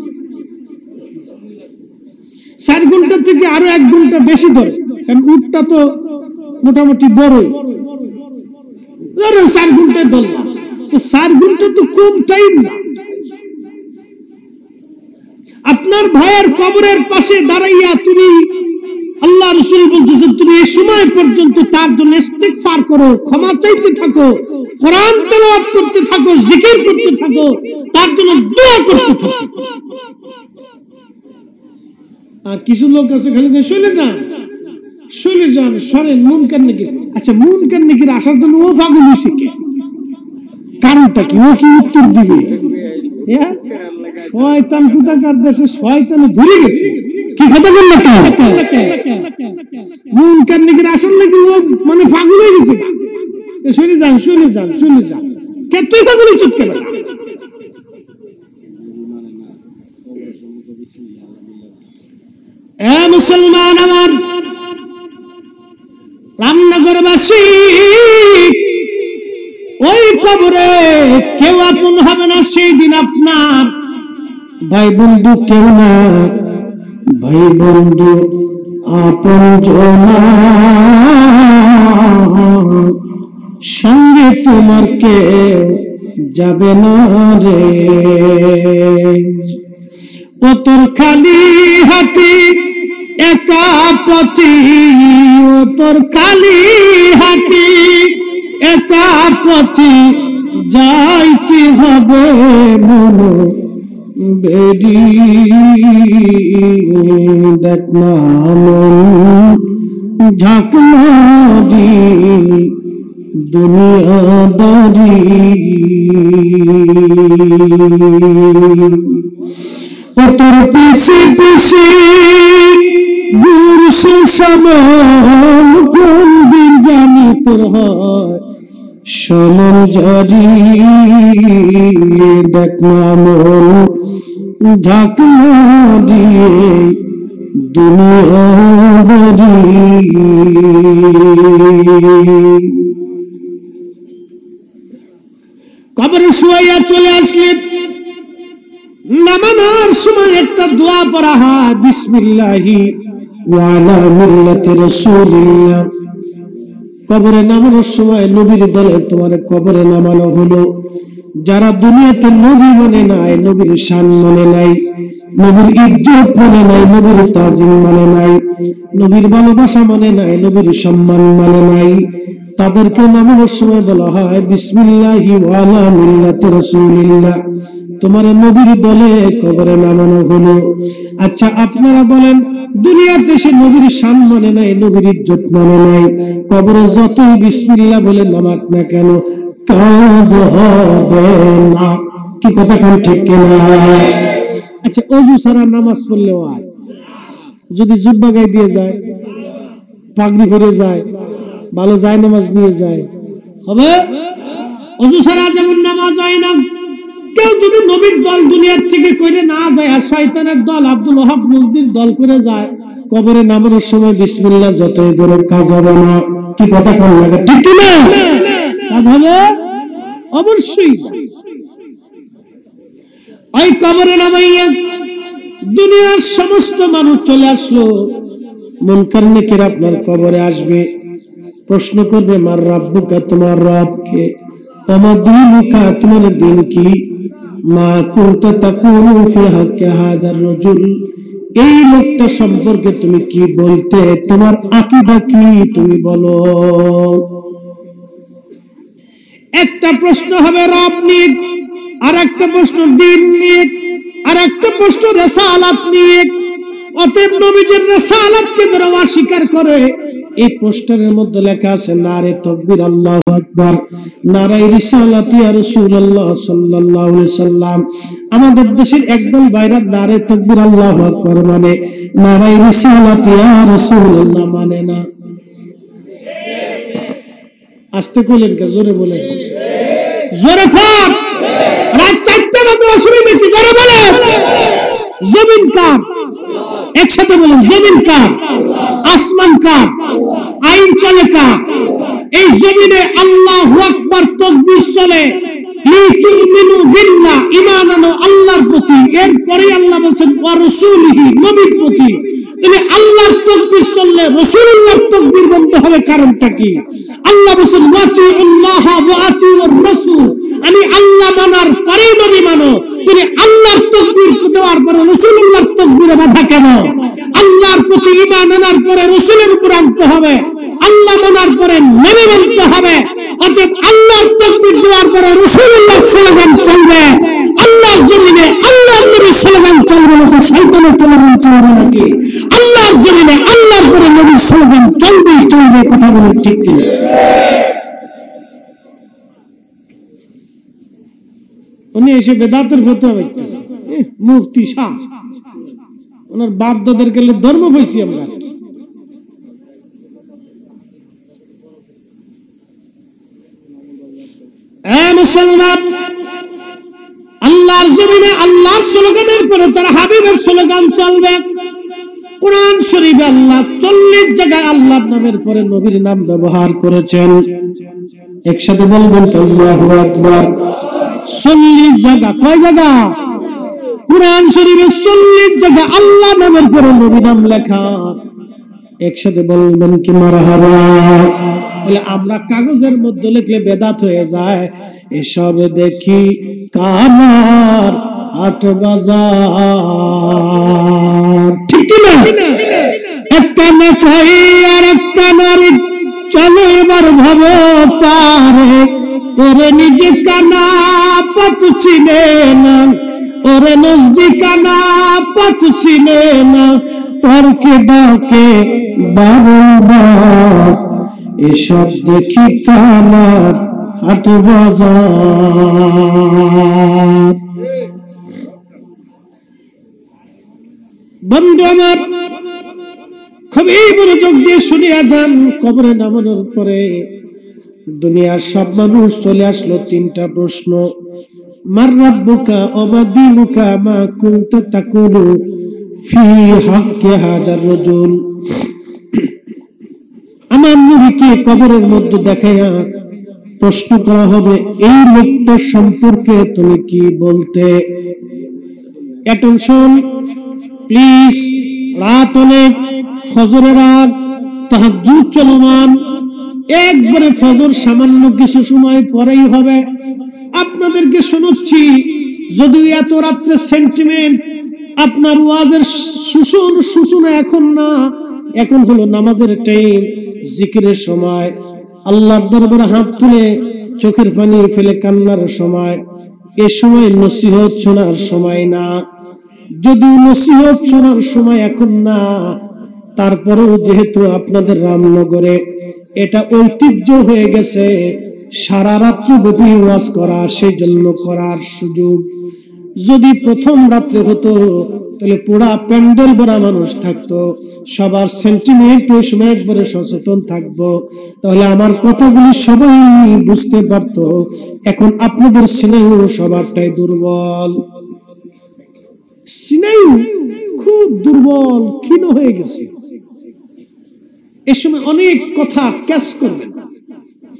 4 ঘন্টা থেকে আরো 1 ঘন্টা বেশি ধরে, কারণ উটটা তো মোটামুটি বড়ই। 4 ঘন্টায় ধরলাম, তো 4 ঘন্টা তো কম টাইম না। আপনার ভাইয়ের কবরের পাশে দাঁড়াইয়া তুমি, আল্লাহ রাসূল বলতেছেন, তুমি এই সময় পর্যন্ত তার জন্য ইস্তিগফার করো, ক্ষমা চাইতে থাকো, কোরআন তেলাওয়াত করতে থাকো, জিকির করতে থাকো, তার জন্য দোয়া করতে থাকো। আর কিছু লোক আছে খালি চলে যান, চলে যান, সরেন, মুনকার নাকির। আচ্ছা, মুনকার নাকির আসার জন্য ও পাগল হইছে কে? কারণটা কি? ও কি উত্তর দিবে? শয়তান কোথাকার দেশে শয়তানে ঘুরে গেছে। কি কথা বল না? মুনকার নাকির আসল নাকি ও মানে পাগল হয়ে গেছে। চলে যান, চলে যান, চলে যান। কে তুই পাগল হইছিস কেন? এ মুসলমান আমার, রামনগরবাসী, ওই কবরে কেউ আপন হবে না সেই দিন। আপনার ভাই বন্ধু কেউ না, ভাই বন্ধু আপন জনা, সঙ্গে তোমার কেউ যাবে না রে। ও তোর খালি হাতি একা পথি, ও তোর খালি হাতি একা পথি, যাইতে হবে মন বেরি। দেখ না মন ঝাঁকমারি দুনিয়াদারি, ও তোর পিছে পিছে গুরসে সমন, কোন দিন জানি তোর হয় সমন জারি। দেখ না মন ঝাঁকনা দিয়ে দুনিয়াদারি। কবরে শুয়াইয়া চলে আসলেন, নামানোর সময় একটা দোয়া পড়া হয়, বিসমিল্লাহি ওয়া আলা মিল্লাতি রাসূলিল্লাহ। কবরে নামানোর সময় নবীর দলে তোমার কবরে নামানো হলো। যারা দুনিয়াতে নবী মানে নাই, নবীর শান মানে নাই, নবীর ইজ্জত মানে নাই, নবীর তাজিম মানে নাই, নবীর ভালোবাসা মানে নাই, নবীর সম্মান মানে নাই, তাদেরকে নামানোর সময় বলা হয় বিসমিল্লাহি ওয়া আলা মিল্লাতি রাসূলিল্লাহ। তোমার নবীর দলে কবরে নামানো হলো। আচ্ছা, আপনারা বলেন, দুনিয়াতে সে নবীর শান মানে নাই, নবীর ইজ্জত মানে নাই, কবরে যতই বিসমিল্লাহ বলে নামাক না কেন কাজ হবে না। কি কথা কোন ঠিক কিনা? আচ্ছা, ওযু ছাড়া নামাজ পড়লেও আর যদি জুব্বা গায়ে দিয়ে যায়, পাগড়ি পরে যায়, ভালো যায় নামাজ নিয়ে যায় হবে ওযু ছাড়া যেমন নামাজ হয় না কেউ যদি নবীর দল দুনিয়া থেকে কইরে না যায় আর শয়তানের দল আব্দুল ওহাব মুজদির দল করে যায় কবরে নামানোর সময় বিসমিল্লাহ যতই করে কাজ হবে না কি কথা কোন লাগে ঠিক কি না কাজ হবে অবশ্যই ওই কবরে নামাইয়া দুনিয়ার সমস্ত মানুষ চলে আসলো মুনকার নেকির আপনার কবরে আসবে প্রশ্ন করবে মার রাব্বুকা তোমার রব কে ওমা দীনুকা তোমার দিন কি মা কুনতা তাকুলু ফি হাক্কি হাযার রাজুল এই লোকটা সম্পর্কে তুমি কি বলতে তোমার আকীদা কি তুমি বলো একটা প্রশ্ন হবে রব নিয়ে আর একটা প্রশ্ন দিন নিয়ে আর একটা প্রশ্ন রিসালাত নিয়ে অতএব নবীজির রিসালাতকে যারা অস্বীকার করে এই পোস্টারের মধ্যে লেখা আছে নারে তাকবীর আল্লাহু আকবার নারে রিসালাত ইয়া রাসূলুল্লাহ সাল্লাল্লাহু আলাইহি সাল্লাম আমাদের দেশের একদল বাইরে নারে তাকবীর আল্লাহু আকবার মানে নারে রিসালাত ইয়া রাসূলুল্লাহ মানে না আস্তে বলেন কে জোরে বলেন জোরে খান রাত 4টা বাজে অসুবিধা কি জোরে বলেন জমিন কার একসাথে বলেন জমিন কার আসমান কার আইন চলে কার এই জমিনে আল্লাহু আকবার তাকবীর চলে লিতুমিনু বিল্লাহ ঈমান আনো আল্লাহর প্রতি এরপরে আল্লাহ বলেন ওয়া রাসূলিহি নবীর প্রতি তাহলে আল্লাহর তাকবীর চললে রাসূলুল্লাহর তাকবীর বন্ধ হবে কারণটা কি আল্লাহ বলেন ওয়াতিউল্লাহ ওয়া আতিউর রাসূল আমি আল্লাহ মানার পরে নবী মানো তুমি আল্লাহর তাকবীর দেওয়ার পরে রাসূলুল্লাহর তাকবীরে বাধা কেন আল্লাহর প্রতি ঈমান আনার পরে রাসূলের উপর আনতে হবে আল্লাহ মানার পরে নবী মানতে হবে অতএব আল্লাহর তাকবীর দেওয়ার পরে রাসূলুল্লাহর স্লোগান চলবে আল্লাহর জমিনে আল্লাহর নবীর স্লোগান চলবে না তো শয়তানের স্লোগান চলবে নাকি আল্লাহর জমিনে আল্লাহর পরে নবীর স্লোগান চলবে কথা বলেন ঠিক কিনা উনি এসে বেদাতের ফতোয়া দিতেছে মুফতি শাহ ওনার বাপ দাদার গেলে ধর্ম পাইছি আমরা মুসলমান আল্লাহর জমিনে আল্লাহর স্লোগানের পরে তার হাবিবের স্লোগান চলবে কোরআন শরীফে আল্লাহ 40 জায়গায় আল্লাহর নামের পরে নবীর নাম ব্যবহার করেছেন একসাথে বলবেন আল্লাহু আকবার 40 জায়গা কয় জায়গা কুরআন শরীফে 40 জায়গা আল্লাহ নামের পরে নবী নাম লেখা একসাথে বলবেন কি মারহাবা বলে আমরা কাগজের মধ্যে লিখলে বেদাত হয়ে যায় এসব দেখি কামার আট বাজার ঠিক না একটা না কই আর একটা নারী চলো এবার ভাবো পারে ওরে নিজে কানা পথ চিনে না ওরে নজদিকানা পথ চিনে না পরকে ডাকে বারবার এসব দেখি কামার হাট বাজার বন্ধু আমার খুবই মনোযোগ দিয়ে শুনিয়া যান কবরে নামানোর পরে দুনিয়ার সব মানুষ চলে আসলো 3টা প্রশ্ন মার রাব্বুকা ওয়া দীনুকা মা কুনতা তাকুলু ফি হাক্কি হাযার রাজুল আমার নবীকে কবরের মধ্যে দেখাইয়া প্রশ্ন করা হবে এই লোকটার সম্পর্কে তুমি কি বলতে অ্যাটেনশন প্লিজ রাত অনেক ফজরের রাত তাহাজ্জুদ চলমান একবারে ফজর সামান্য কিছু সময় পরেই হবে আপনাদেরকে শোনাচ্ছি যদিও এত রাত্রে সেন্টিমেন্ট আপনার ওয়াজের শুশুন এখন না এখন হলো নামাজের টাইম জিকিরের সময় আল্লাহর দরবারে হাত তুলে চোখের পানি ফেলে কান্নার সময় এই সময় নসিহত শোনার সময় না যদিও নসিহত শোনার সময় এখন না তারপরেও যেহেতু আপনাদের রামনগরে এটা ঐতিহ্য হয়ে গেছে সারা রাত্র ব্যাপী ওয়াজ করা সেই জন্য করার সুযোগ যদি প্রথম রাত্রে হতো তাহলে পুরা প্যান্ডেল ভরা মানুষ থাকতো, সবার সেন্টিমেন্ট ওই সময় একবারে সচেতন থাকবো, তাহলে আমার কথাগুলি সবাই বুঝতে পারতো। এখন আপনাদের স্নেহ সবারটাই দুর্বল, স্নেহ খুব দুর্বল, ক্ষীণ হয়ে গেছে। এ সময় অনেক কথা ক্যাচ করবে,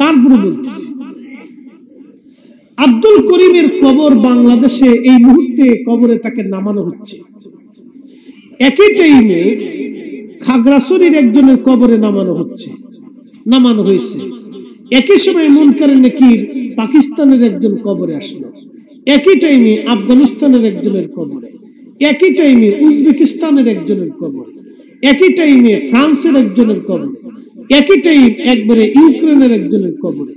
তারপরে বলতেছি আব্দুল করিমের কবর বাংলাদেশে এই মুহূর্তে কবরে তাকে নামানো হচ্ছে। একই টাইমে খাগড়াছড়ির একজনের কবরে নামানো হয়েছে। একই সময় মুনকার নাকির পাকিস্তানের একজন কবরে আসলো, একই টাইমে আফগানিস্তানের একজনের কবরে, একই টাইমে উজবেকিস্তানের একজনের কবরে, একই টাইমে ফ্রান্সের একজনের কবরে, একই টাইম একবারে ইউক্রেনের একজনের কবরে,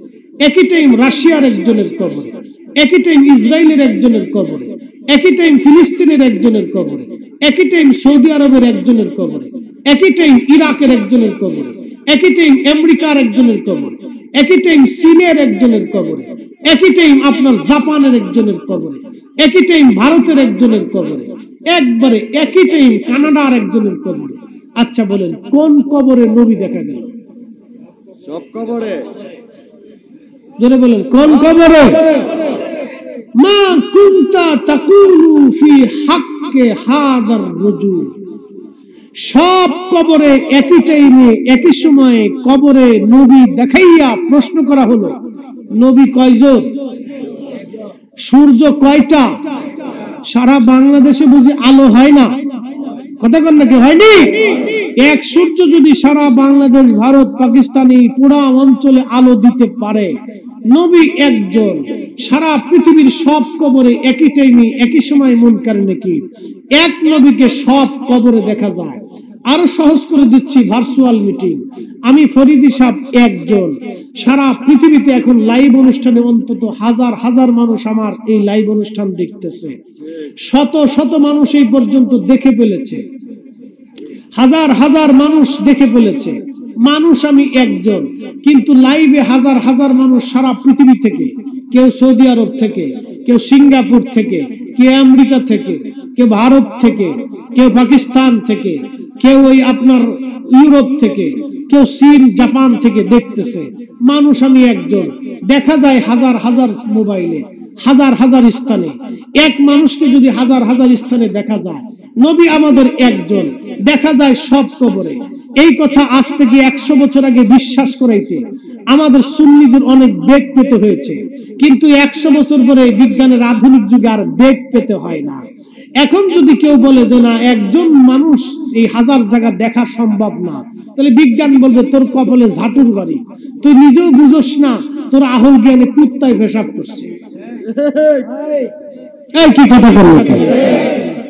একই টাইম রাশিয়ার একজনের কবরে, একই টাইম ইসরায়েলের একজনের কবরে, একই টাইম ফিলিস্তিনের একজনের কবরে, একই টাইম সৌদি আরবের একজনের কবরে, একই টাইম ইরাকের একজনের কবরে, একই টাইম আমেরিকার একজনের কবরে, একই টাইম চীনের একজনের কবরে, একই টাইম আপনার জাপানের একজনের কবরে, একই টাইম ভারতের একজনের কবরে, একবারে একই টাইম কানাডার একজনের কবরে। আচ্ছা বলেন, কোন কবরে নবী দেখা গেল? সব কবরে। জোরে বলেন, কোন কবরে? মা কুনতা তাকুলু ফি হাক্কে হাদার রাজুল। সব কবরে একই টাইমে একই সময়ে কবরে নবী দেখাইয়া প্রশ্ন করা হলো, নবী কয়জন? সূর্য কয়টা? সারা বাংলাদেশে বুঝি আলো হয় না? কথা কন নাকি? হয়নি? এক সূর্য যদি সারা বাংলাদেশ, ভারত, পাকিস্তানি পুরা অঞ্চলে আলো দিতে পারে, নবী একজন, সারা পৃথিবীর সব কবরে একই টাইমে একই সময় মুনকার নাকির, এক নবীকে সব কবরে দেখা যায়। আরো সহজ করে দিচ্ছি, ভার্চুয়াল মিটিং, আমি ফরিদি সাহেব একজন, সারা পৃথিবীতে এখন লাইভ অনুষ্ঠানে অন্তত হাজার হাজার মানুষ আমার এই লাইভ অনুষ্ঠান দেখতেছে, শত শত মানুষ এই পর্যন্ত দেখে ফেলেছে, হাজার হাজার মানুষ দেখে ফেলেছে। মানুষ আমি একজন, কিন্তু লাইভে হাজার হাজার মানুষ সারা পৃথিবী থেকে, কেউ সৌদি আরব থেকে, কেউ সিঙ্গাপুর থেকে, কেউ আমেরিকা থেকে, কেউ ভারত থেকে, কেউ পাকিস্তান থেকে, কেউ ওই আপনার ইউরোপ থেকে, কেউ চীন জাপান থেকে দেখতেছে। মানুষ আমি একজন, দেখা যায় হাজার হাজার মোবাইলে, হাজার হাজার স্থানে। এক মানুষকে যদি হাজার হাজার স্থানে দেখা যায়, নবী আমাদের একজন, দেখা যায় সব কবরে। এই কথা আজ থেকে 100 বছর আগে বিশ্বাস করাইতে আমাদের সুন্নিদের অনেক বেগ পেতে হয়েছে, কিন্তু 100 বছর পরে বিজ্ঞানের আধুনিক যুগে আর বেগ পেতে হয় না। এখন যদি কেউ বলে যে না, একজন মানুষ এই হাজার জায়গা দেখা সম্ভব না, তাহলে বিজ্ঞান বলবে তোর কপালে ঝাঁটুর বাড়ি, তুই নিজেও বুঝোস না, তোর আহল জ্ঞানে কুত্তায় পেশাব করছে। এই কি কথা বললো?